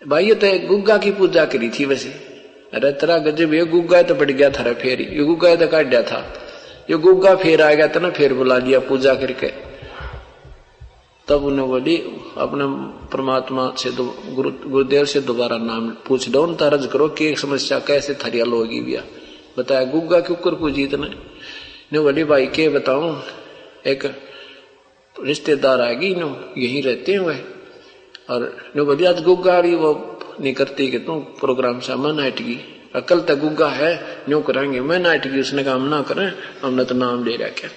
भाई ये तो गुग्गा की पूजा करी थी वैसे। अरे तेरा गजब, ये गुग्गा तो बढ़ गया था फेर, ये गुग्गा तो काट दिया था, ये गुग्गा फेर आ गया था ना, फेर बुला लिया पूजा करके। तब उन्हें बोली, अपने परमात्मा से गुरुदेव से दोबारा नाम पूछ दो, उनता अर्ज करो कि एक समस्या कैसे थरिया लोगी भैया। बताया गुग्गा के ऊपर पूजी इतने। बोली भाई के बताऊं, एक रिश्तेदार आएगी नो, यहीं रहते हैं वह, और नो बोली आज गुग्गा रही वो नहीं करती कि तुम प्रोग्राम से मन हटगी, कल तक गुग्गा है न्यू करेंगे, मैं हटगी। उसने कहा हम ना करें, हमने तो नाम ले रहा क्या।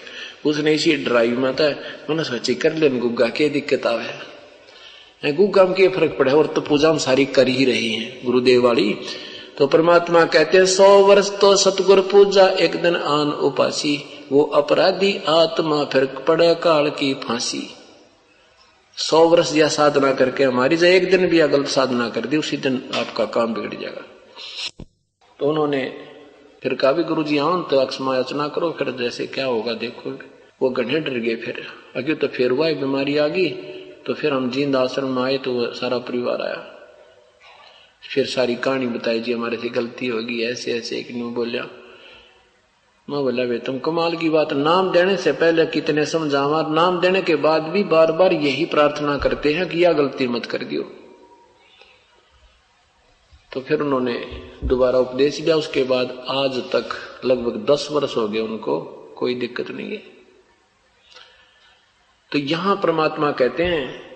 उसने इसी ड्राइव में था, मैंने सोची कर ले गुग्गा, क्या दिक्कत आवे। गुगा में क्या फर्क पड़े, और तो पूजा हम सारी कर ही रही हैं गुरुदेव वाली। तो परमात्मा कहते हैं 100 वर्ष तो सतगुरु पूजा, एक दिन आन उपासी, वो अपराधी आत्मा फिर पड़े काल की फांसी। 100 वर्ष या साधना करके हमारी जो एक दिन भी गलत साधना कर दी, उसी दिन आपका काम बिगड़ जाएगा। तो उन्होंने फिर कहा भी गुरु जी आओ तो अक्षमा याचना करो, फिर जैसे क्या होगा देखो। वो गड्ढे डर गए। फिर आगे तो फिर हुआ बीमारी आ गई, तो फिर हम जींद आश्रम में आए तो सारा परिवार आया। फिर सारी कहानी बताई जी हमारे से गलती होगी ऐसे ऐसे। एक ने बोलिया, मैं बोला वे तुम कमाल की बात, नाम देने से पहले कितने समझावा, नाम देने के बाद भी बार बार यही प्रार्थना करते हैं कि यह गलती मत कर दियो। तो फिर उन्होंने दोबारा उपदेश दिया। उसके बाद आज तक लगभग 10 वर्ष हो गए उनको, कोई दिक्कत नहीं है। तो यहां परमात्मा कहते हैं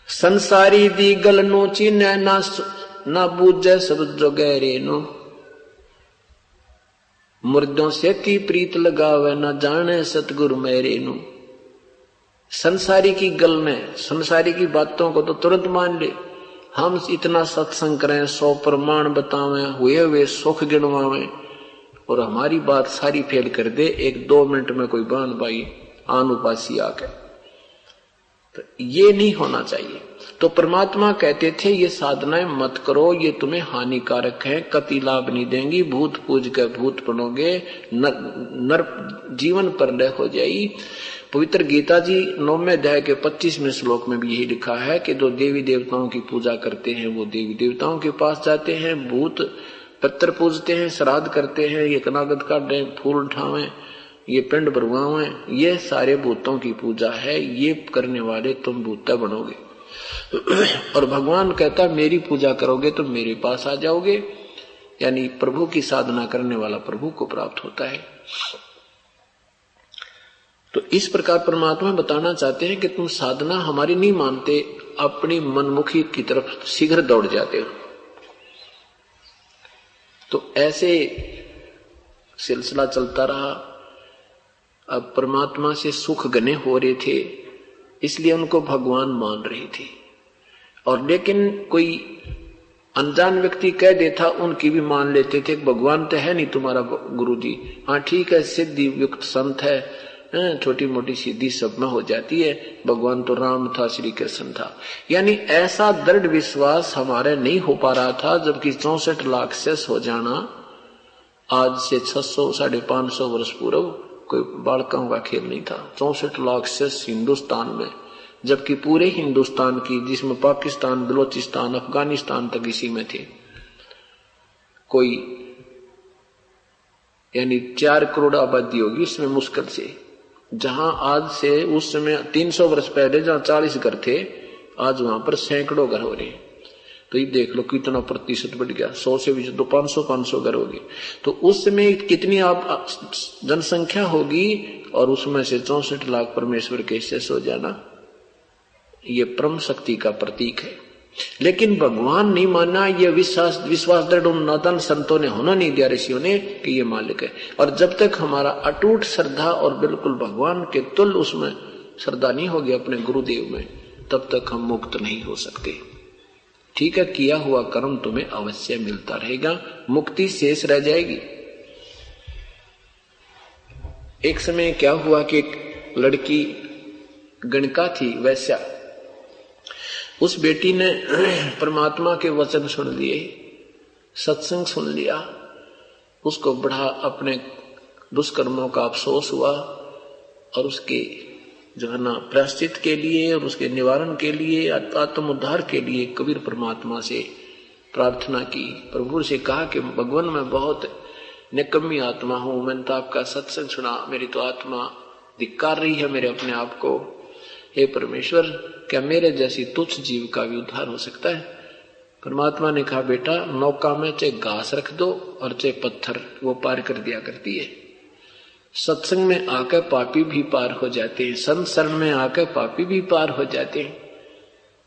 संसारी दी गल नो चीने ना बूझे सब जो गहरे नो, मुर्दों से की प्रीत लगावे ना जाने सतगुरु मेरे नो। संसारी की गल ने, संसारी की बातों को तो तुरंत मान ले। हम इतना सत्संग करें, 100 प्रमाण बतावें, हुए हुए सुख गिनवावें, और हमारी बात सारी फेल कर दे 1-2 मिनट में कोई बांध पाई आन उपासी आके। तो ये नहीं होना चाहिए। तो परमात्मा कहते थे ये साधनाएं मत करो, ये तुम्हें हानिकारक है, कति लाभ नहीं देंगी, भूत पूज के भूत बनोगे, नर जीवन पर लय हो जाएगी। पवित्र गीता जी 9वें अध्याय के 25वें श्लोक में भी यही लिखा है कि जो देवी देवताओं की पूजा करते हैं वो देवी देवताओं के पास जाते हैं, भूत पत्थर पूजते हैं, श्राद्ध करते हैं, ये कनागत काटे, फूल उठावें, ये पिंड भरवावें, ये सारे भूतों की पूजा है। ये करने वाले तुम भूता बनोगे। और भगवान कहता मेरी पूजा करोगे तो मेरे पास आ जाओगे, यानी प्रभु की साधना करने वाला प्रभु को प्राप्त होता है। तो इस प्रकार परमात्मा बताना चाहते हैं कि तुम साधना हमारी नहीं मानते, अपनी मनमुखी की तरफ शीघ्र दौड़ जाते हो। तो ऐसे सिलसिला चलता रहा। अब परमात्मा से सुख गने हो रहे थे, इसलिए उनको भगवान मान रही थी। और लेकिन कोई अनजान व्यक्ति कह देता, उनकी भी मान लेते थे। भगवान तो है नहीं तुम्हारा गुरु जी, हाँ ठीक है सिद्धि युक्त संत है, छोटी मोटी सिद्धि सब में हो जाती है, भगवान तो राम था, श्री कृष्ण था। यानी ऐसा दृढ़ विश्वास हमारे नहीं हो पा रहा था, जबकि 64 लाख शेष हो जाना आज से 600-550 वर्ष पूर्व कोई बालकों का खेल नहीं था। 64 लाख शेष हिंदुस्तान में, जबकि पूरे हिंदुस्तान की, जिसमें पाकिस्तान, बलोचिस्तान, अफगानिस्तान तक इसी में थे, कोई यानी 4 करोड़ आबादी होगी उसमें मुश्किल से। जहां आज से उस समय 300 वर्ष पहले जहां 40 घर थे, आज वहां पर सैकड़ों घर हो रहे हैं। तो ये देख लो कितना प्रतिशत बढ़ गया, 100 से भी तो 500 घर होगी। तो उस समय कितनी आप जनसंख्या होगी, और उसमें से 64 लाख परमेश्वर के शेष हो जाना, ये परम शक्ति का प्रतीक है। लेकिन भगवान नहीं माना, ये विश्वास दृढ़ उन नादान संतों ने होना नहीं दिया, ऋषियों ने, कि ये मालिक है। और जब तक हमारा अटूट श्रद्धा और बिल्कुल भगवान के तुल्य उसमें श्रद्धा नहीं होगी अपने गुरुदेव में, तब तक हम मुक्त नहीं हो सकते। ठीक है, किया हुआ कर्म तुम्हें अवश्य मिलता रहेगा, मुक्ति शेष रह जाएगी। एक समय क्या हुआ कि एक लड़की गणका थी, वैश्या, उस बेटी ने परमात्मा के वचन सुन लिए, सत्संग सुन लिया, उसको बड़ा अपने दुष्कर्मों का अफसोस हुआ, और उसके जो है ना प्रायश्चित के लिए और उसके निवारण के लिए, आत्म उद्धार के लिए कबीर परमात्मा से प्रार्थना की। प्रभु से कहा कि भगवान मैं बहुत निकम्मी आत्मा हूं, मैंने तो आपका सत्संग सुना, मेरी तो आत्मा धिक्कार रही है मेरे अपने आप को। हे परमेश्वर, क्या मेरे जैसी तुच्छ जीव का भी उद्धार हो सकता है? परमात्मा ने कहा बेटा, नौका में चाहे घास रख दो और चाहे पत्थर, वो पार कर दिया करती है। सत्संग में आकर पापी भी पार हो जाते हैं, संत शरण में आकर पापी भी पार हो जाते हैं।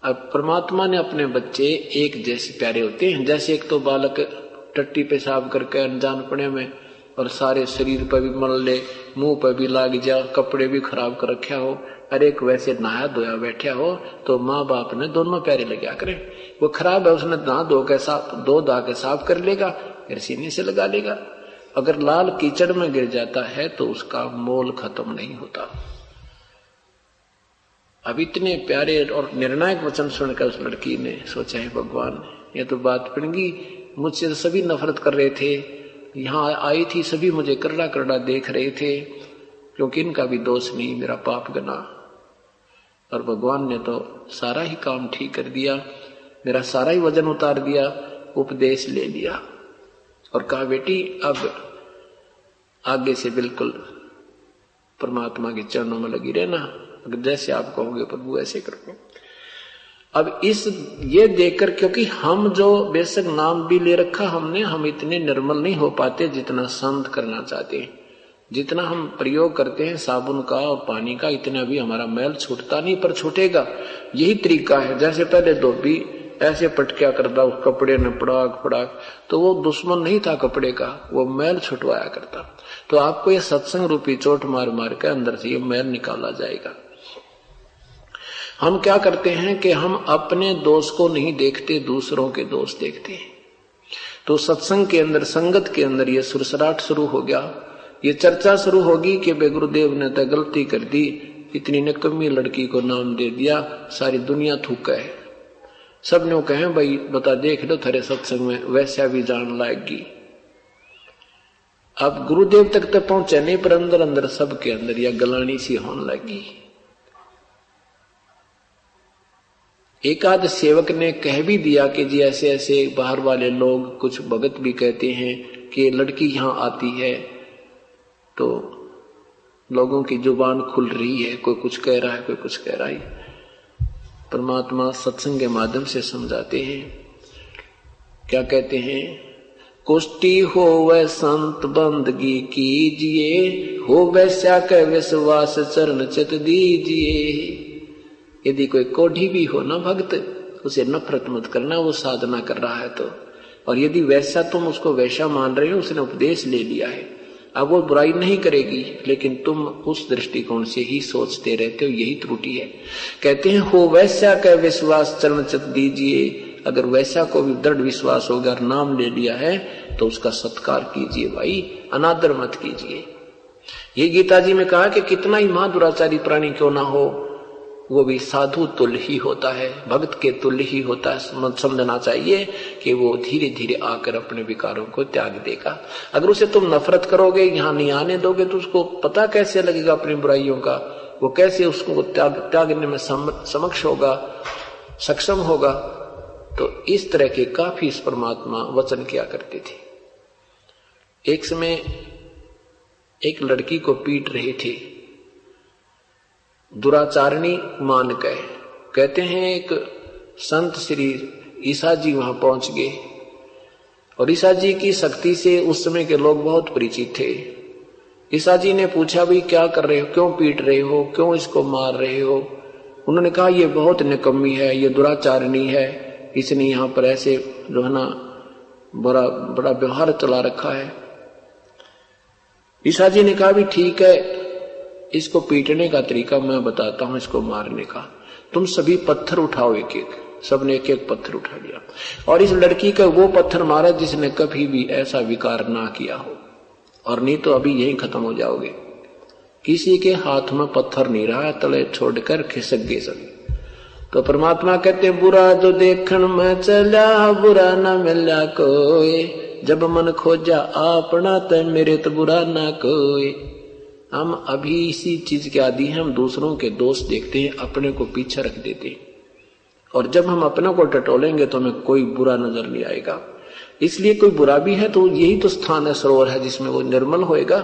अब परमात्मा ने अपने बच्चे एक जैसे प्यारे होते हैं। जैसे एक तो बालक टट्टी पेशाब करके अनजानपने में और सारे शरीर पर भी मल ले, मुंह पर भी लाग जा, कपड़े भी खराब कर रखा हो, अरे एक वैसे नहाया धोया बैठा हो तो माँ बाप ने दोनों पैरे लगा करे। वो खराब है, उसने नहा धो के साफ, दो धा के साफ कर लेगा, फिर सीने से लगा लेगा। अगर लाल कीचड़ में गिर जाता है तो उसका मोल खत्म नहीं होता। अब इतने प्यारे और निर्णायक वचन सुनकर उस लड़की ने सोचा, है भगवान, ये तो बात पड़ेगी, मुझसे तो सभी नफरत कर रहे थे, यहाँ आई थी सभी मुझे करड़ा करड़ा देख रहे थे, क्योंकि इनका भी दोष नहीं, मेरा पाप गना। और भगवान ने तो सारा ही काम ठीक कर दिया, मेरा सारा ही वजन उतार दिया, उपदेश ले लिया और कहा बेटी अब आगे से बिल्कुल परमात्मा के चरणों में लगी रहना, अगर जैसे आप कहोगे प्रभु ऐसे करोगे। अब इस ये देखकर, क्योंकि हम जो बेशक नाम भी ले रखा हमने, हम इतने निर्मल नहीं हो पाते जितना संत करना चाहते हैं। जितना हम प्रयोग करते हैं साबुन का और पानी का, इतना भी हमारा मैल छूटता नहीं, पर छूटेगा। यही तरीका है। जैसे पहले धोबी ऐसे पटकिया करता उस कपड़े ने पड़ाक पड़ाक, तो वो दुश्मन नहीं था कपड़े का, वो मैल छुटवाया करता। तो आपको ये सत्संग रूपी चोट मार मार के अंदर से ये मैल निकाला जाएगा। हम क्या करते हैं कि हम अपने दोष को नहीं देखते, दूसरों के दोष देखते हैं। तो सत्संग के अंदर, संगत के अंदर ये सुरसराट शुरू हो गया, ये चर्चा शुरू होगी कि बे गुरुदेव ने तो गलती कर दी, इतनी निकम्मी लड़की को नाम दे दिया, सारी दुनिया थूका है। सब ने कहे भाई बता देख लो थारे सत्संग में वैसा भी जान लाएगी। अब गुरुदेव तक तो पहुंचे नहीं, पर अंदर अंदर सबके अंदर यह गलानी सी होने लगी। एक आध सेवक ने कह भी दिया कि जी ऐसे ऐसे बाहर वाले लोग, कुछ भगत भी कहते हैं कि लड़की यहां आती है तो लोगों की जुबान खुल रही है, कोई कुछ कह रहा है, कोई कुछ कह रहा है। परमात्मा सत्संग के माध्यम से समझाते हैं, क्या कहते हैं, कुष्टि हो वह संत बंदगी कीजिए, हो वैसा के विश्वास चरण चित दीजिए। यदि कोई कोढ़ी भी हो ना भक्त, उसे नफरत मत करना, वो साधना कर रहा है तो। और यदि वैसा तुम उसको वैसा मान रहे हो, उसने उपदेश ले लिया है, अब वो बुराई नहीं करेगी, लेकिन तुम उस दृष्टिकोण से ही सोचते रहते हो, यही त्रुटि है। कहते हैं हो वैसा का विश्वास चरण चित दीजिए। अगर वैसा को भी दृढ़ विश्वास होगा, नाम ले लिया है, तो उसका सत्कार कीजिए भाई, अनादर मत कीजिए। ये गीता जी में कहा कि कितना ही महादुराचारी प्राणी क्यों ना हो, वो भी साधु तुल्य ही होता है, भक्त के तुल्य ही होता है। समझना चाहिए कि वो धीरे धीरे आकर अपने विकारों को त्याग देगा। अगर उसे तुम नफरत करोगे, यहाँ नहीं आने दोगे, तो उसको पता कैसे लगेगा अपनी बुराइयों का, वो कैसे उसको त्यागने में समक्ष होगा, सक्षम होगा। तो इस तरह के काफी इस परमात्मा वचन किया करते थे। एक समय एक लड़की को पीट रहे थे, दुराचारणी मान के। कहते हैं एक संत श्री ईसा जी वहां पहुंच गए, और ईसा जी की शक्ति से उस समय के लोग बहुत परिचित थे। ईसा जी ने पूछा भी क्या कर रहे हो, क्यों पीट रहे हो, क्यों इसको मार रहे हो। उन्होंने कहा ये बहुत निकम्मी है, ये दुराचारणी है, इसने यहाँ पर ऐसे जो है ना बड़ा बड़ा व्यवहार चला रखा है। ईसा जी ने कहा भी ठीक है, इसको पीटने का तरीका मैं बताता हूं, इसको मारने का। तुम सभी पत्थर उठाओ एक एक। सबने एक एक पत्थर उठा लिया और इस लड़की का वो पत्थर मारा जिसने कभी भी ऐसा विकार ना किया हो, और नहीं तो अभी यही खत्म हो जाओगे। किसी के हाथ में पत्थर नहीं रहा, तले छोड़कर खिसक गए सभी। तो परमात्मा कहते बुरा जो देखण में चला, बुरा न मिला कोई, जब मन खोजा अपना ते मेरे तो बुरा ना कोई। हम अभी इसी चीज के आदि हैं, हम दूसरों के दोष देखते हैं, अपने को पीछे रख देते हैं, और जब हम अपने को टटोलेंगे तो हमें कोई बुरा नजर नहीं आएगा। इसलिए कोई बुरा भी है तो यही तो स्थान है, सरोवर है, जिसमें वो निर्मल होएगा।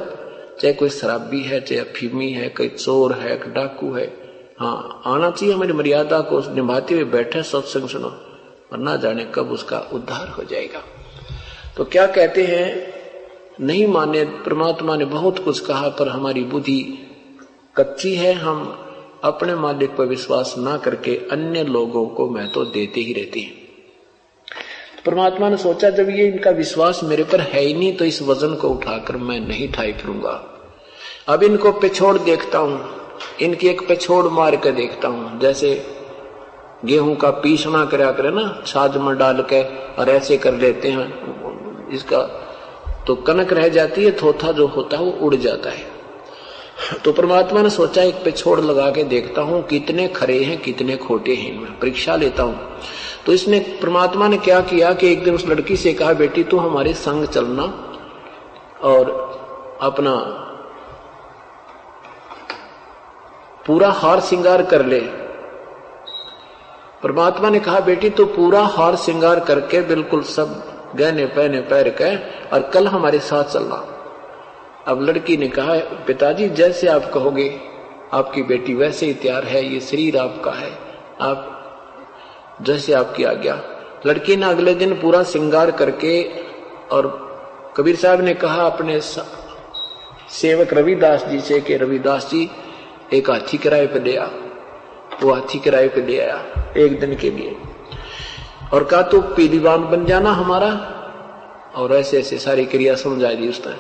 चाहे कोई शराबी है, चाहे अफीमी है, कोई चोर है, डाकू है, हाँ आना चाहिए, हमारी मर्यादा को निभाते हुए बैठे सत्संग सुनो, और ना जाने कब उसका उद्धार हो जाएगा। तो क्या कहते हैं, नहीं माने, परमात्मा ने बहुत कुछ कहा पर हमारी बुद्धि कच्ची है, हम अपने मालिक पर विश्वास ना करके अन्य लोगों को महत्व देते ही रहते हैं। परमात्मा ने सोचा जब ये इनका विश्वास मेरे पर है ही नहीं तो इस वजन को उठाकर मैं नहीं ठाई फिरूंगा। अब इनको पिछोड़ देखता हूं, इनकी एक पिछोड़ मार के देखता हूं। जैसे गेहूं का पीसना करा करे ना, छाछ में डाल के और ऐसे कर लेते हैं, इसका तो कनक रह जाती है, थोथा जो होता है वो उड़ जाता है। तो परमात्मा ने सोचा एक पिछोड़ लगा के देखता हूं कितने खरे हैं कितने खोटे हैं, इनमें परीक्षा लेता हूं। तो इसने परमात्मा ने क्या किया कि एक दिन उस लड़की से कहा, बेटी तू हमारे संग चलना और अपना पूरा हार श्रृंगार कर ले। परमात्मा ने कहा, बेटी तू पूरा हार श्रृंगार करके बिल्कुल सब गहने पहने पैर के और कल हमारे साथ चलना। अब लड़की ने कहा, पिताजी जैसे आप कहोगे, आपकी बेटी वैसे ही तैयार है, ये शरीर आपका है, आप जैसे आपकी आज्ञा। लड़की ने अगले दिन पूरा श्रृंगार करके, और कबीर साहब ने कहा अपने सेवक रविदास जी से कि रविदास जी एक हाथी किराए पे ले आ। वो हाथी किराए पे ले आया एक दिन के लिए और कहा तू पीलीवान बन जाना हमारा, और ऐसे ऐसे सारी क्रिया समझा दी उसने।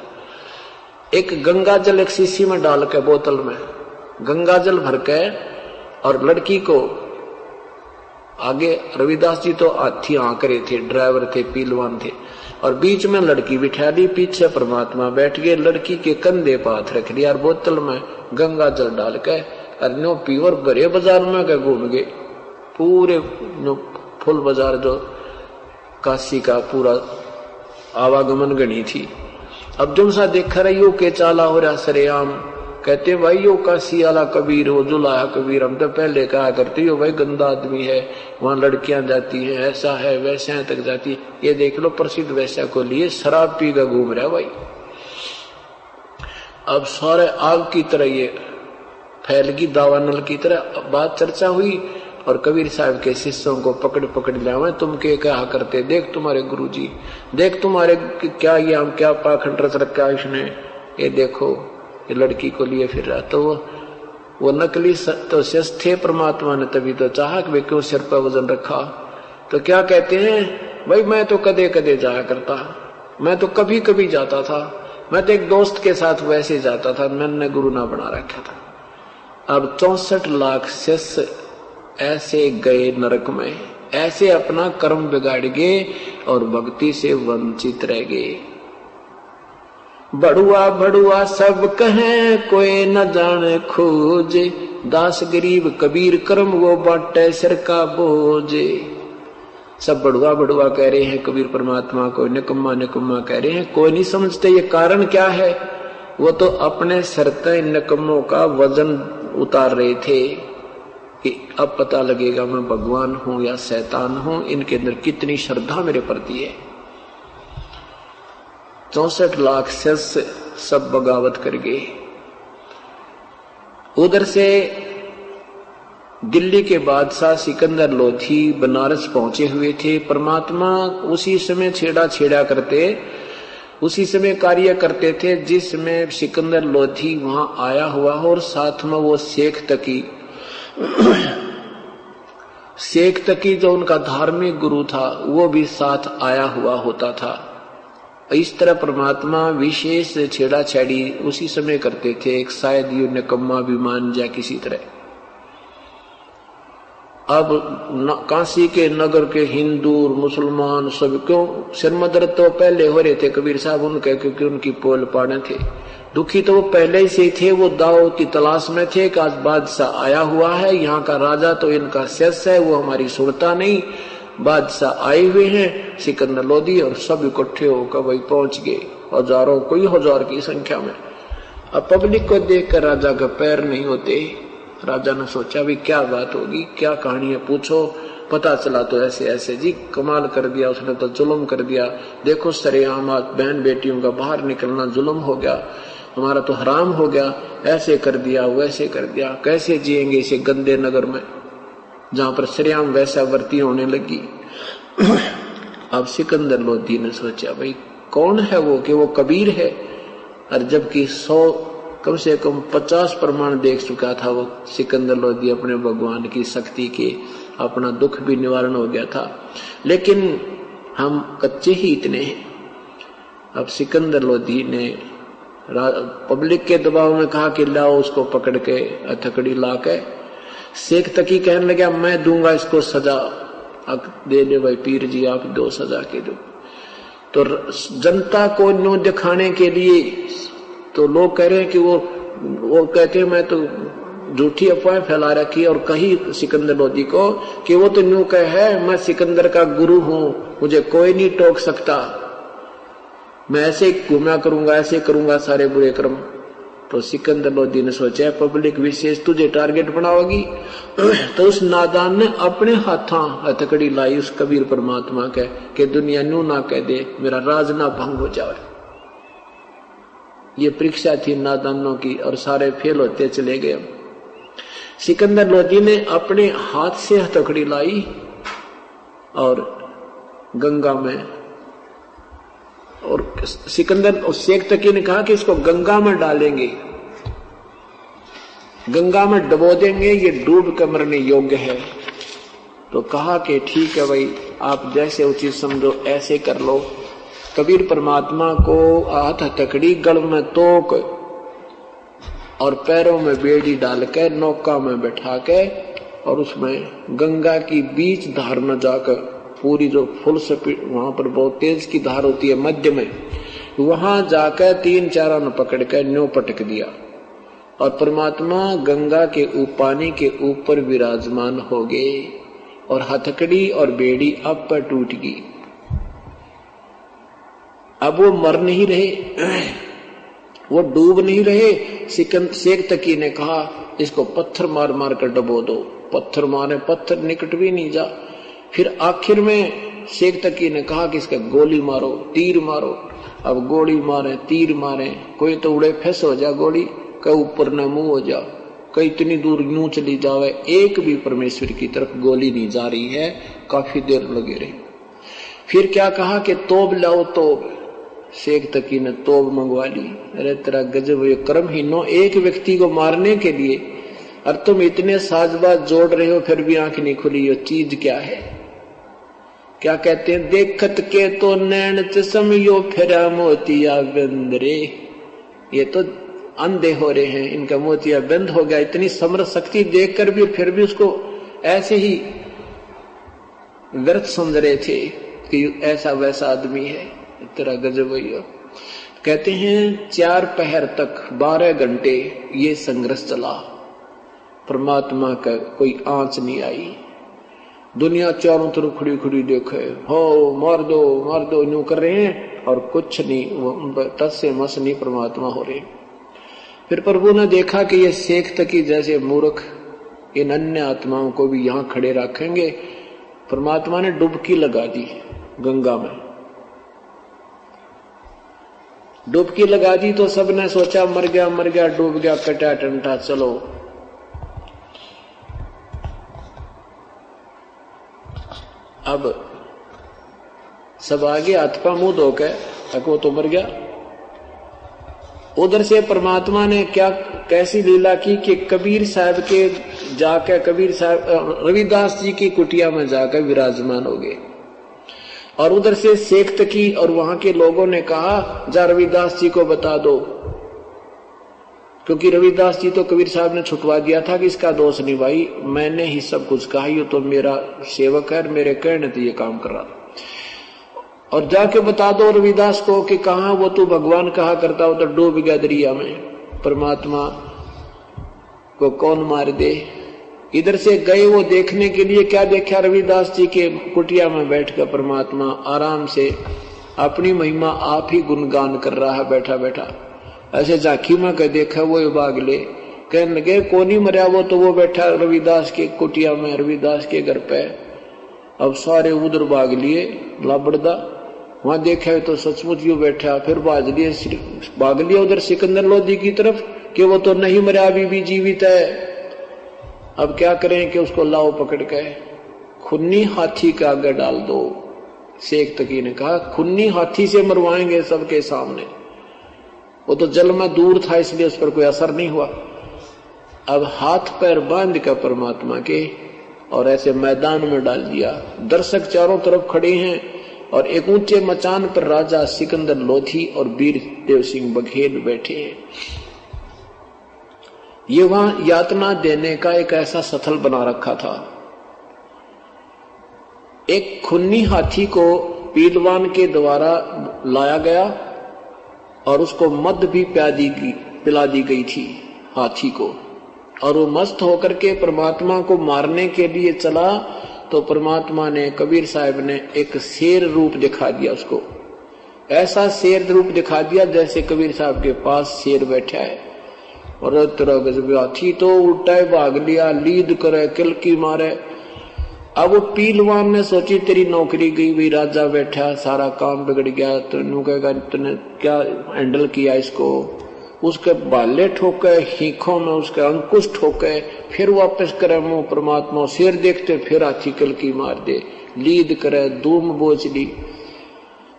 एक गंगा जल एक शीशी में डाल के, बोतल में गंगा जल भर के, और लड़की को आगे, रविदास जी तो हाथी आंकरे थे, ड्राइवर थे, पीलवान थे, और बीच में लड़की बिठा दी, पीछे परमात्मा बैठ गए, लड़की के कंधे पर हाथ रख लिया और बोतल में गंगा जल डाल के नो पीवर भरे बाजार में के घूम गए। पूरे फुल बाजार जो काशी का पूरा आवागमन गणी थी। अब तुम सा देख रही हो के चाला हो रहा सरेआम, कहते भाई यो काशी वाला कबीर हो, जुलाया कबीर। हम तो पहले कहा करते हो भाई गंदा आदमी है, वहां लड़कियां जाती हैं, ऐसा है वैसे है तक जाती है। ये देख लो प्रसिद्ध वैसा को लिए शराब पी कर घूम रहा भाई। अब सारे आग की तरह ये फैल गई, दावानल की तरह बात चर्चा हुई, और कबीर साहब के शिष्यों को पकड़ पकड़ लिया। तुम क्या करते, देख तुम्हारे गुरुजी, देख तुम्हारे क्या ये हम क्या पाखंड रच रखा इसने, ये देखो ये लड़की को लिए फिर रहा। तो वो नकली तो शिष्य थे, परमात्मा ने तभी तो चाहा कि वे क्यों सिर पर वजन रखा। तो क्या कहते हैं, भाई मैं तो कदे कदे जाया करता, मैं तो कभी कभी जाता था, मैं तो एक दोस्त के साथ वैसे जाता था, मैंने गुरु ना बना रखा था। अब 64 लाख शिष्य ऐसे गए नरक में, ऐसे अपना कर्म बिगाड़ गए और भक्ति से वंचित रह गए। बड़ुआ बड़ुआ सब कहे कोई न जाने खोजे, दास गरीब कबीर कर्म वो बाटे सिर का बोझे। सब बड़ुआ बड़ुआ कह रहे हैं कबीर परमात्मा को, निकम्मा निकम्मा कह रहे हैं, कोई नहीं समझते ये कारण क्या है। वो तो अपने सर पे निकम्मों का वजन उतार रहे थे कि अब पता लगेगा मैं भगवान हूं या शैतान हूं, इनके अंदर कितनी श्रद्धा मेरे प्रति है। 64 लाख शिष्य सब बगावत कर गए। उधर से दिल्ली के बादशाह सिकंदर लोधी बनारस पहुंचे हुए थे। परमात्मा उसी समय छेड़ा करते, उसी समय कार्य करते थे जिसमें सिकंदर लोधी वहां आया हुआ हो, और साथ में वो शेख तकी जो उनका धार्मिक गुरु था वो भी साथ आया हुआ होता था। इस तरह परमात्मा विशेष छेड़ाछेड़ी उसी समय करते थे, एक शायद ये निकम्मा भी मान जाए किसी तरह। अब काशी के नगर के हिंदू मुसलमान सब क्यों सिरमदर्द तो पहले हो रहे थे कबीर साहब उनके, क्योंकि उनकी पोल पाने थे। दुखी तो वो पहले ही से थे, वो दाव की तलाश में थे कि आज बादशाह आया हुआ है, यहाँ का राजा तो इनका शिष्य है, वो हमारी सुनता नहीं। बादशाह आए हुए हैं सिकंदर लोधी, और सब इकट्ठे होकर वही पहुंच गए, हजारों कोई हजार की संख्या में। अब पब्लिक को देखकर राजा का पैर नहीं होते। राजा ने सोचा भी क्या बात होगी, क्या कहानी है, पूछो। पता चला तो ऐसे ऐसे जी, कमाल कर दिया उसने तो, जुल्म कर दिया। देखो सरेआम बहन बेटियों का बाहर निकलना जुल्म हो गया, हमारा तो हराम हो गया, ऐसे कर दिया वैसे कर दिया, कैसे जिएंगे इसे गंदे नगर में जहां पर सरेआम वैसा वर्ती होने लगी। अब सिकंदर लोधी ने सोचा भाई कौन है वो, कि वो कबीर है, और जबकि 100 कम से कम 50 प्रमाण देख चुका था वो सिकंदर लोधी अपने भगवान की शक्ति के, अपना दुख भी निवारण हो गया था। लेकिन हम कच्चे ही इतने हैं। अब सिकंदर लोधी ने पब्लिक के दबाव में कहा कि लाओ उसको पकड़ के हथकड़ी ला के। शेख तकी कहने लगा मैं दूंगा इसको सजा। दे दे भाई पीर जी, आप दो सजा के दो। तो जनता को न्यू दिखाने के लिए तो लोग कह रहे हैं कि वो कहते हैं मैं तो झूठी अफवाहें फैला रखी है और कही सिकंदर लोधी को कि वो तो न्यू कहे है मैं सिकंदर का गुरु हूं, मुझे कोई नहीं टोक सकता, मैं ऐसे घूमा करूंगा, ऐसे करूंगा सारे बुरे कर्म। तो सिकंदर लोधी ने सोचा पब्लिक विशेष तुझे टारगेट बनाओगी। तो उस नादान ने अपने हाथों हथकड़ी लाई उस कबीर परमात्मा के कि दुनिया न्यू ना कह दे मेरा राज ना भंग हो जाए। ये परीक्षा थी नादानों की और सारे फेल होते चले गए। सिकंदर लोधी ने अपने हाथ से हथकड़ी लाई और गंगा में, और सिकंदर और शेख तकी ने कहा कि इसको गंगा में डालेंगे, गंगा में डबो देंगे, ये डूब कर मरने योग्य है। तो कहा कि ठीक है भाई आप जैसे उचित समझो ऐसे कर लो। कबीर परमात्मा को हाथ हथकड़ी गल में तोक और पैरों में बेड़ी डाल के नौका में बैठा के और उसमें गंगा की बीच धार में जाकर पूरी जो फुल स्पीड वहां पर बहुत तेज की धार होती है मध्य में, वहां जाकर 3-4 ने पकड़ कर न्यो पटक दिया और परमात्मा गंगा के पानी के ऊपर विराजमान हो गए और हथकड़ी और बेड़ी अब पर टूट गई। अब वो मर नहीं रहे, वो डूब नहीं रहे। शेख तकी ने कहा इसको पत्थर मार मार कर डबो दो। पत्थर मारे, पत्थर निकट भी नहीं जा। फिर आखिर में शेख तकी ने कहा कि इसका गोली मारो, तीर मारो। अब गोली मारे, तीर मारे, कोई तो उड़े फैस हो जा गोली, कहीं ऊपर न मुंह हो जा, कहीं इतनी दूर यूं चली जावे, एक भी परमेश्वर की तरफ गोली नहीं जा रही है। काफी देर लगे रही। फिर क्या कहा कि तोब लाओ तोब। शेख तकी ने तोब मंगवा ली। अरे तेरा गजब, ये कर्म ही नो एक व्यक्ति को मारने के लिए, और तुम इतने साजबाज जोड़ रहे हो फिर भी आंख नहीं खुली। ये चीज क्या है? क्या कहते हैं, देखत के तो नैन चसमियो फेरा मोतिया बंदरे। ये तो अंधे हो रहे हैं, इनका मोतिया बंद हो गया। इतनी समर्थ शक्ति देखकर भी फिर भी उसको ऐसे ही व्यर्थ समझ रहे थे कि ऐसा वैसा आदमी है। तेरा गजब भैया। कहते हैं 4 पहर तक 12 घंटे ये संघर्ष चला। परमात्मा का कोई आंच नहीं आई। दुनिया चारों तरफ खड़ी खड़ी देखे, हो मार दो न्यू कर रहे हैं और कुछ नहीं, तस से मस नहीं परमात्मा हो रहे। फिर प्रभु ने देखा कि ये शेख तकी जैसे मूर्ख इन अन्य आत्माओं को भी यहां खड़े रखेंगे। परमात्मा ने डुबकी लगा दी गंगा में। डुबकी लगा दी तो सबने सोचा मर गया डूब गया, कटा टंटा, चलो अब सब आगे हाथ पा मुंह धोके, वो तो मर गया। उधर से परमात्मा ने क्या कैसी लीला की कि कबीर साहब के जाकर, कबीर साहब रविदास जी की कुटिया में जाकर विराजमान हो गए। और उधर से शेख तकी और वहां के लोगों ने कहा जा रविदास जी को बता दो, क्योंकि रविदास जी तो कबीर साहब ने छुटवा दिया था कि इसका दोष नहीं भाई, मैंने ही सब कुछ कहा, ये तो मेरा सेवक है, मेरे कहने तो ये काम कर रहा। और जाके बता दो रविदास को कि कहा वो तू भगवान कहा करता हो तो डूब गया दरिया में, परमात्मा को कौन मार दे। इधर से गए वो देखने के लिए, क्या देखा रविदास जी के कुटिया में बैठकर परमात्मा आराम से अपनी महिमा आप ही गुणगान कर रहा है बैठा बैठा। ऐसे झांकी में कह देखा वो भाग ले, कहने लगे कौन ही मरा, वो तो वो बैठा रविदास के कुटिया में, रविदास के घर पे। अब सारे उधर भाग लिए लाबड़दा, वहां देखा तो सचमुच यू बैठा। फिर भाग लिया उधर सिकंदर लोधी की तरफ कि वो तो नहीं मरा, अभी भी जीवित है। अब क्या करें कि उसको लाओ पकड़ के खुन्नी हाथी के आगे डाल दो। शेख तकी ने कहा खुन्नी हाथी से मरवाएंगे सबके सामने। वो तो जल में दूर था इसलिए उस पर कोई असर नहीं हुआ। अब हाथ पैर बांध कर परमात्मा के और ऐसे मैदान में डाल दिया। दर्शक चारों तरफ खड़े हैं और एक ऊंचे मचान पर राजा सिकंदर लोधी और वीर देव सिंह बघेल बैठे हैं। ये वहां यातना देने का एक ऐसा स्थल बना रखा था। एक खूनी हाथी को पीलवान के द्वारा लाया गया और उसको मद भी पिला दी गई थी हाथी को, और वो मस्त होकर के परमात्मा को मारने के लिए चला तो परमात्मा ने, कबीर साहब ने एक शेर रूप दिखा दिया उसको। ऐसा शेर रूप दिखा दिया जैसे कबीर साहब के पास शेर बैठा है, और तेरा गजब हाथी तो उल्टा भाग लिया, लीद करे, किलकी मारे। अब वो पीलवान ने सोची तेरी नौकरी गई, भी राजा बैठा, सारा काम बिगड़ गया, तेनू कहेगा तूने क्या हैंडल किया इसको। उसके बाले ठोके, हीखों में उसके अंकुश ठोके, फिर वापस करे मुंह परमात्मा, शेर देखते फिर हाथी किलकी मार दे, लीद करे, धूम बोझ ली।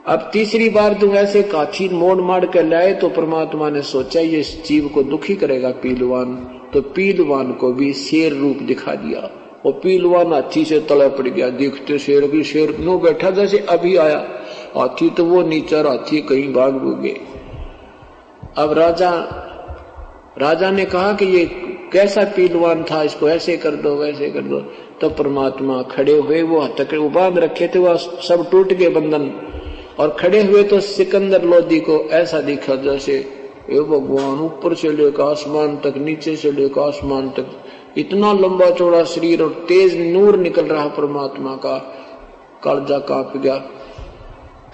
अब तीसरी बार तुम ऐसे काठी मोड़ मार कर लाए तो परमात्मा ने सोचा ये इस जीव को दुखी करेगा पीलवान, तो पीलवान को भी शेर रूप दिखा दिया। वो पीलवान हाथी से तले पड़ गया, देखते शेर की शेर नो बैठा जैसे अभी आया, हाथी तो वो नीचा, हाथी कहीं भाग गए। अब राजा ने कहा कि ये कैसा पीलवान था, इसको ऐसे कर दो वैसे कर दो। तो परमात्मा खड़े हुए, वो हथकड़े वो बांध रखे थे, वह सब टूट गए बंधन, और खड़े हुए तो सिकंदर लोधी को ऐसा दिखा जैसे ये भगवान ऊपर से लेकर आसमान तक, नीचे से लेकर आसमान तक, इतना लंबा चौड़ा शरीर और तेज नूर निकल रहा परमात्मा का। कालजा कांप गया,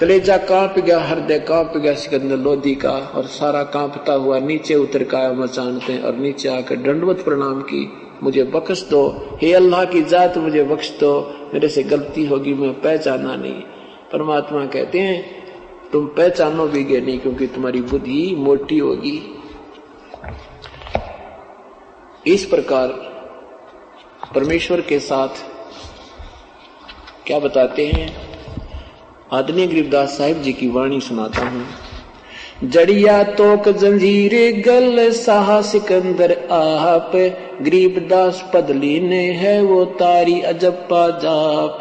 कलेजा कांप गया, हृदय कांप गया सिकंदर लोधी का, और सारा कांपता हुआ नीचे उतर का मचानते और नीचे आकर दंडवत प्रणाम की, मुझे बख्श दो, हे अल्लाह की जात मुझे बख्श दो, मेरे से गलती होगी, मैं पहचाना नहीं। परमात्मा कहते हैं तुम पहचानोगे नहीं क्योंकि तुम्हारी बुद्धि मोटी होगी। इस प्रकार परमेश्वर के साथ क्या बताते हैं, आदरणीय गरीबदास साहिब जी की वाणी सुनाता हूं। जड़िया तोक जंजीरे गल साहा सिकंदर आप, गरीबदास पदली ने है वो तारी अजप्पा जाप।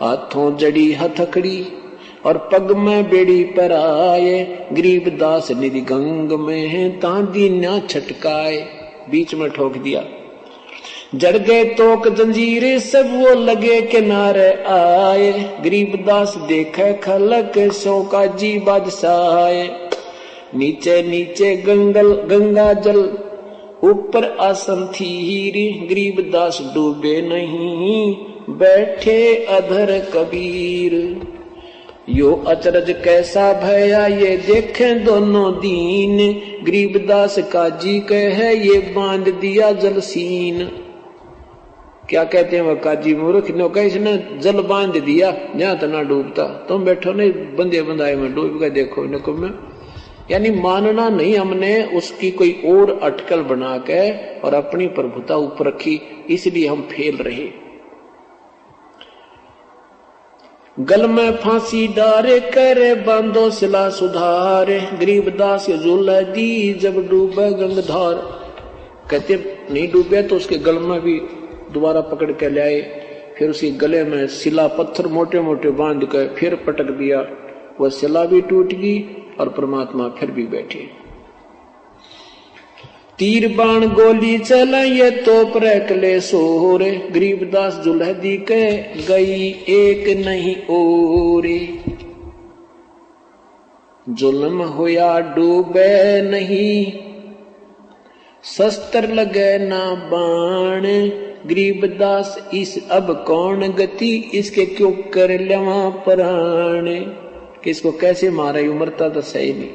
हाथों जड़ी हथकड़ी और पग में बेड़ी पर आए, गरीबदास निधि गंग में तांदी न छटकाए। बीच में ठोक दिया। जड़ गए तोक जंजीरे सब वो लगे किनारे आए, गरीबदास देखे खलक सो का जी बादशाह। नीचे नीचे गंगा जल ऊपर आसन थी, गरीबदास डूबे नहीं बैठे अधर कबीर। यो अचरज कैसा भया ये देखे दोनों दीन, गरीबदास काजी कहे ये बांध दिया जलसीन। क्या कहते हैं वह काजी मूर्ख ने कहा इसने जल बांध दिया, जहां तो ना डूबता, तुम बैठो नहीं बंदे बंदाए में डूब गए, देखो नको में। यानी मानना नहीं हमने, उसकी कोई और अटकल बना के और अपनी प्रभुता ऊपर रखी, इसलिए हम फेल रहे। गल में फांसी डारे करे बांधो सिला सुधारे, गरीबदास झूल दी जब डूबे गंगधार। कहते नहीं डूबे तो उसके गल में भी दोबारा पकड़ के लाए, फिर उसके गले में सिला पत्थर मोटे मोटे बांध के फिर पटक दिया, वह सिला भी टूट गई और परमात्मा फिर भी बैठे। तीर बाण गोली चला ये तोप रखले सोर, गरीबदास जुल्हदी के गई एक नहीं ओरे। जुल्म होया डूबे नहीं, शस्त्र लगे ना बाण, गरीबदास इस अब कौन गति, इसके क्यों कर लेवा प्राण। किसको कैसे मारा, उमरता तो सही नहीं।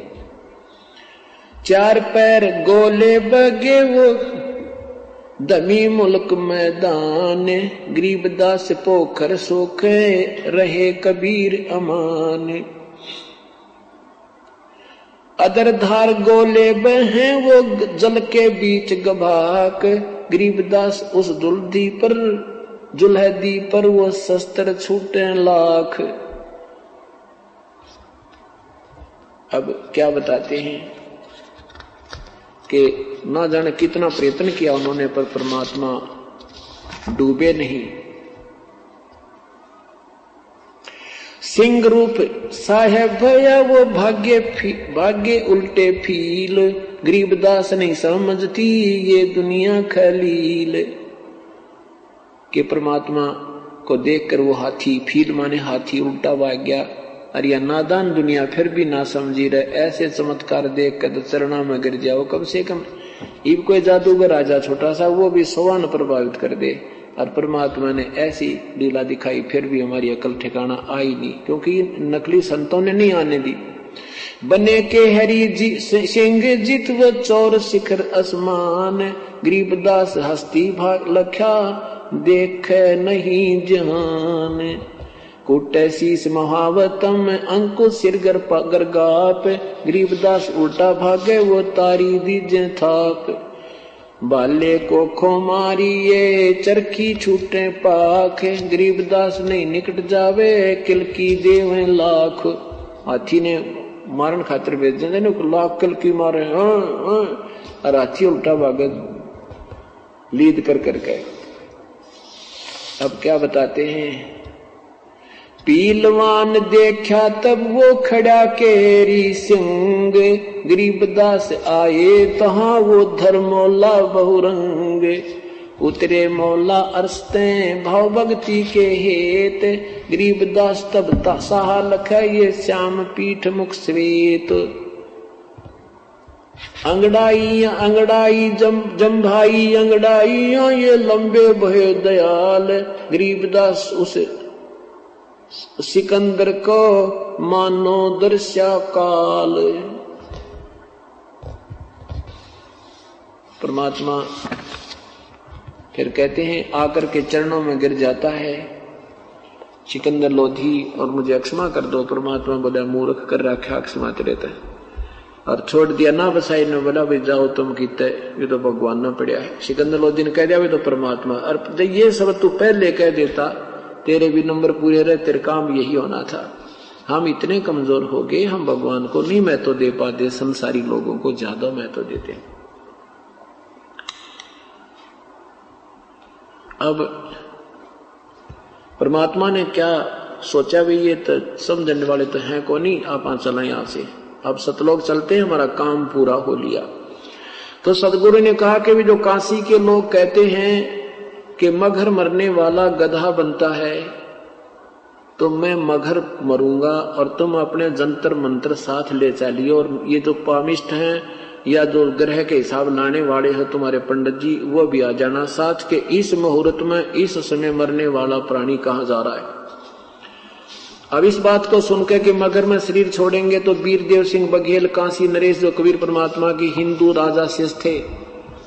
चार पैर गोले बगे वो दमी मुल्क मैदान, गरीबदास पोखर सोखे रहे कबीर अमान। अदरधार गोले बहे वो जल के बीच गभाक, गरीबदास उस जुल्हदी पर वो शस्त्र छूटे लाख। अब क्या बताते हैं कि ना जाने कितना प्रयत्न किया उन्होंने, पर परमात्मा डूबे नहीं। सिंह रूप साहेब भया वो भाग्य उल्टे फील, गरीबदास नहीं समझती ये दुनिया खलील। के परमात्मा को देखकर वो हाथी, फील माने हाथी, उल्टा भाग गया। और यह नादान दुनिया फिर भी ना समझी रहे, ऐसे चमत्कार देख कर चरणा में गिर जाओ। कम से कम इब कोई जादूगर राजा छोटा सा वो भी 100 न प्रभावित कर दे। और परमात्मा ने ऐसी लीला दिखाई, फिर भी हमारी अकल ठिकाना आई नहीं, क्योंकि नकली संतों ने नहीं आने दी। बने के हरि जी सिंह जित व चौर शिखर आसमान, गरीबदास हस्ती भाग लख्या देख नहीं जहान। कुटे शीस महावतम अंकुश सिर गरगाप, गरीबदास उल्टा भागे वो तारी दीजे थाप। बाले को खो मारिए चरखी छूटे पाख, गरीबदास नहीं निकट जावे किलकी देवे लाख। हाथी ने मारन खातिर भेज देते लाख किलकी मारे, और हाथी उल्टा भागे लीद कर करके। अब क्या बताते हैं, पीलवान देखा तब वो खड़ा केरी सिंह, गरीबदास आए तहाँ वो धर्मौला बहुरंग। उतरे मौला अरसते भाव भक्ति के हेत, गरीबदास तब सहा लखा ये श्याम पीठ मुख श्वेत। अंगड़ाई जम्भाई अंगड़ाइया ये लंबे भय दयाल, गरीबदास उस सिकंदर को मानो दर्शा काल। परमात्मा फिर कहते हैं आकर के चरणों में गिर जाता है सिकंदर लोधी, और मुझे क्षमा कर दो। परमात्मा बोला मूर्ख कर रखा क्षमा रहता है, और छोड़ दिया ना बसाई ने बोला भाई जाओ तुम कीते, ये तो भगवान न पड़ा है। सिकंदर लोधी ने कह दिया वे तो परमात्मा, और ये सब तू पहले कह देता तेरे भी नंबर पूरे रहे, तेरे काम यही होना था। हम इतने कमजोर हो गए, हम भगवान को नहीं महत्व दे पाते, संसारी लोगों को ज्यादा महत्व देते। अब परमात्मा ने क्या सोचा भी, ये तो समझने वाले तो हैं को नहीं, आप चला यहां से, अब सतलोक चलते हैं, हमारा काम पूरा हो लिया। तो सदगुरु ने कहा कि भी जो काशी के लोग कहते हैं कि मगर मरने वाला गधा बनता है, तो मैं मगर मरूंगा और तुम अपने जंतर मंत्र साथ ले चलिए, और ये जो पामिष्ट हैं या जो ग्रह के हिसाब लाने वाले हैं तुम्हारे पंडित जी, वो भी आ जाना साथ के। इस मुहूर्त में इस समय मरने वाला प्राणी कहाँ जा रहा है। अब इस बात को सुनकर कि मगर में शरीर छोड़ेंगे, तो वीरदेव सिंह बघेल, काशी नरेश जो कबीर परमात्मा की हिंदू राजा शेष थे,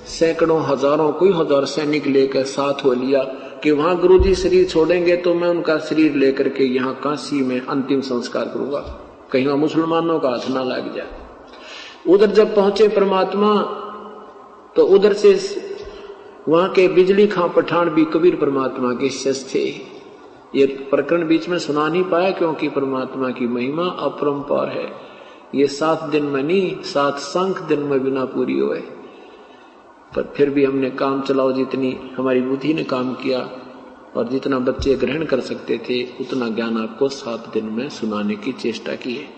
सैकड़ों हजारों कोई हजार सैनिक लेकर साथ हो लिया कि वहां गुरुजी शरीर छोड़ेंगे तो मैं उनका शरीर लेकर के यहाँ काशी में अंतिम संस्कार करूंगा, कहीं वहां मुसलमानों का हाथ ना लग जाए। उधर जब पहुंचे परमात्मा, तो उधर से वहां के बिजली खां पठान भी कबीर परमात्मा के शिष्य थे। ये प्रकरण बीच में सुना नहीं पाया, क्योंकि परमात्मा की महिमा अपरंपार है। ये 7 दिन में नहीं, 7 संख दिन में बिना पूरी हुए, पर फिर भी हमने काम चलाओ, जितनी हमारी बुद्धि ने काम किया और जितना बच्चे ग्रहण कर सकते थे उतना ज्ञान आपको 7 दिन में सुनाने की चेष्टा की है।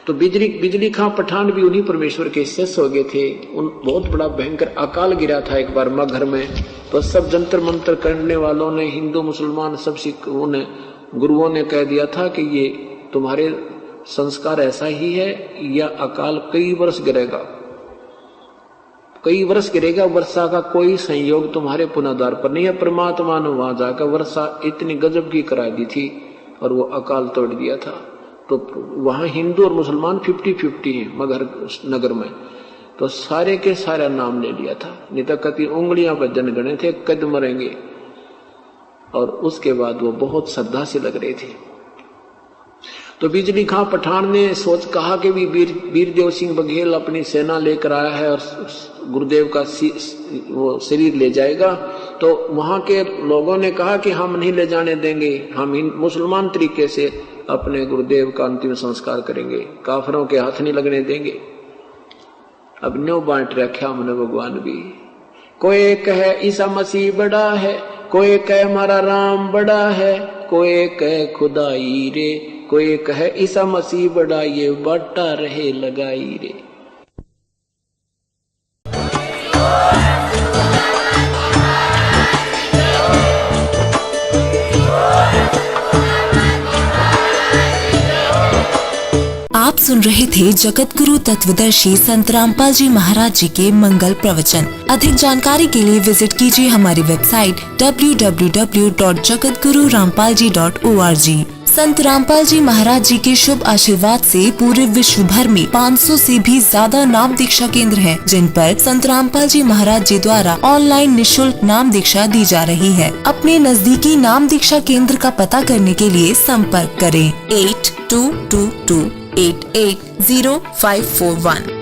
तो बिजली खां पठान भी उन्हीं परमेश्वर के शिष्य हो गए थे। उन बहुत बड़ा भयंकर अकाल गिरा था एक बार मगहर में, तो सब जंतर मंत्र करने वालों ने, हिंदू मुसलमान सब गुरुओं ने कह दिया था कि ये तुम्हारे संस्कार ऐसा ही है, या अकाल कई वर्ष गिरेगा, कई वर्ष गिरेगा, वर्षा का कोई संयोग तुम्हारे पुनर्द्वार पर नहीं है। परमात्मा ने वहां जाकर वर्षा इतनी गजब की करा दी थी और वो अकाल तोड़ दिया था। तो वहां हिंदू और मुसलमान 50-50 हैं मगर नगर में, तो सारे के सारा नाम ले लिया था, नहीं तो कति उंगलियां पर जन गणे थे कद मरेंगे। और उसके बाद वो बहुत श्रद्धा से लग रहे थे। तो बिजली खां पठान ने सोच कहा कि भी वीरदेव सिंह बघेल अपनी सेना लेकर आया है और गुरुदेव का वो शरीर ले जाएगा। तो वहां के लोगों ने कहा कि हम नहीं ले जाने देंगे, हम मुसलमान तरीके से अपने गुरुदेव का अंतिम संस्कार करेंगे, काफरों के हाथ नहीं लगने देंगे। अब न्यू बांट रखा हमने भगवान भी, कोई कहे ईसा मसीह बड़ा है, कोई कहे हमारा राम बड़ा है, कोई कहे खुदाई रे कोई कहे ईसा मसीह बढ़ाइए बाटा रहे लगाई रे। आप सुन रहे थे जगत गुरु तत्वदर्शी संत रामपाल जी महाराज जी के मंगल प्रवचन। अधिक जानकारी के लिए विजिट कीजिए हमारी वेबसाइट www.jagatgururampalji.org। संत रामपाल जी महाराज जी के शुभ आशीर्वाद से पूरे विश्व भर में 500 से भी ज्यादा नाम दीक्षा केंद्र हैं, जिन पर संत रामपाल जी महाराज जी द्वारा ऑनलाइन निशुल्क नाम दीक्षा दी जा रही है। अपने नजदीकी नाम दीक्षा केंद्र का पता करने के लिए संपर्क करें 8222880541।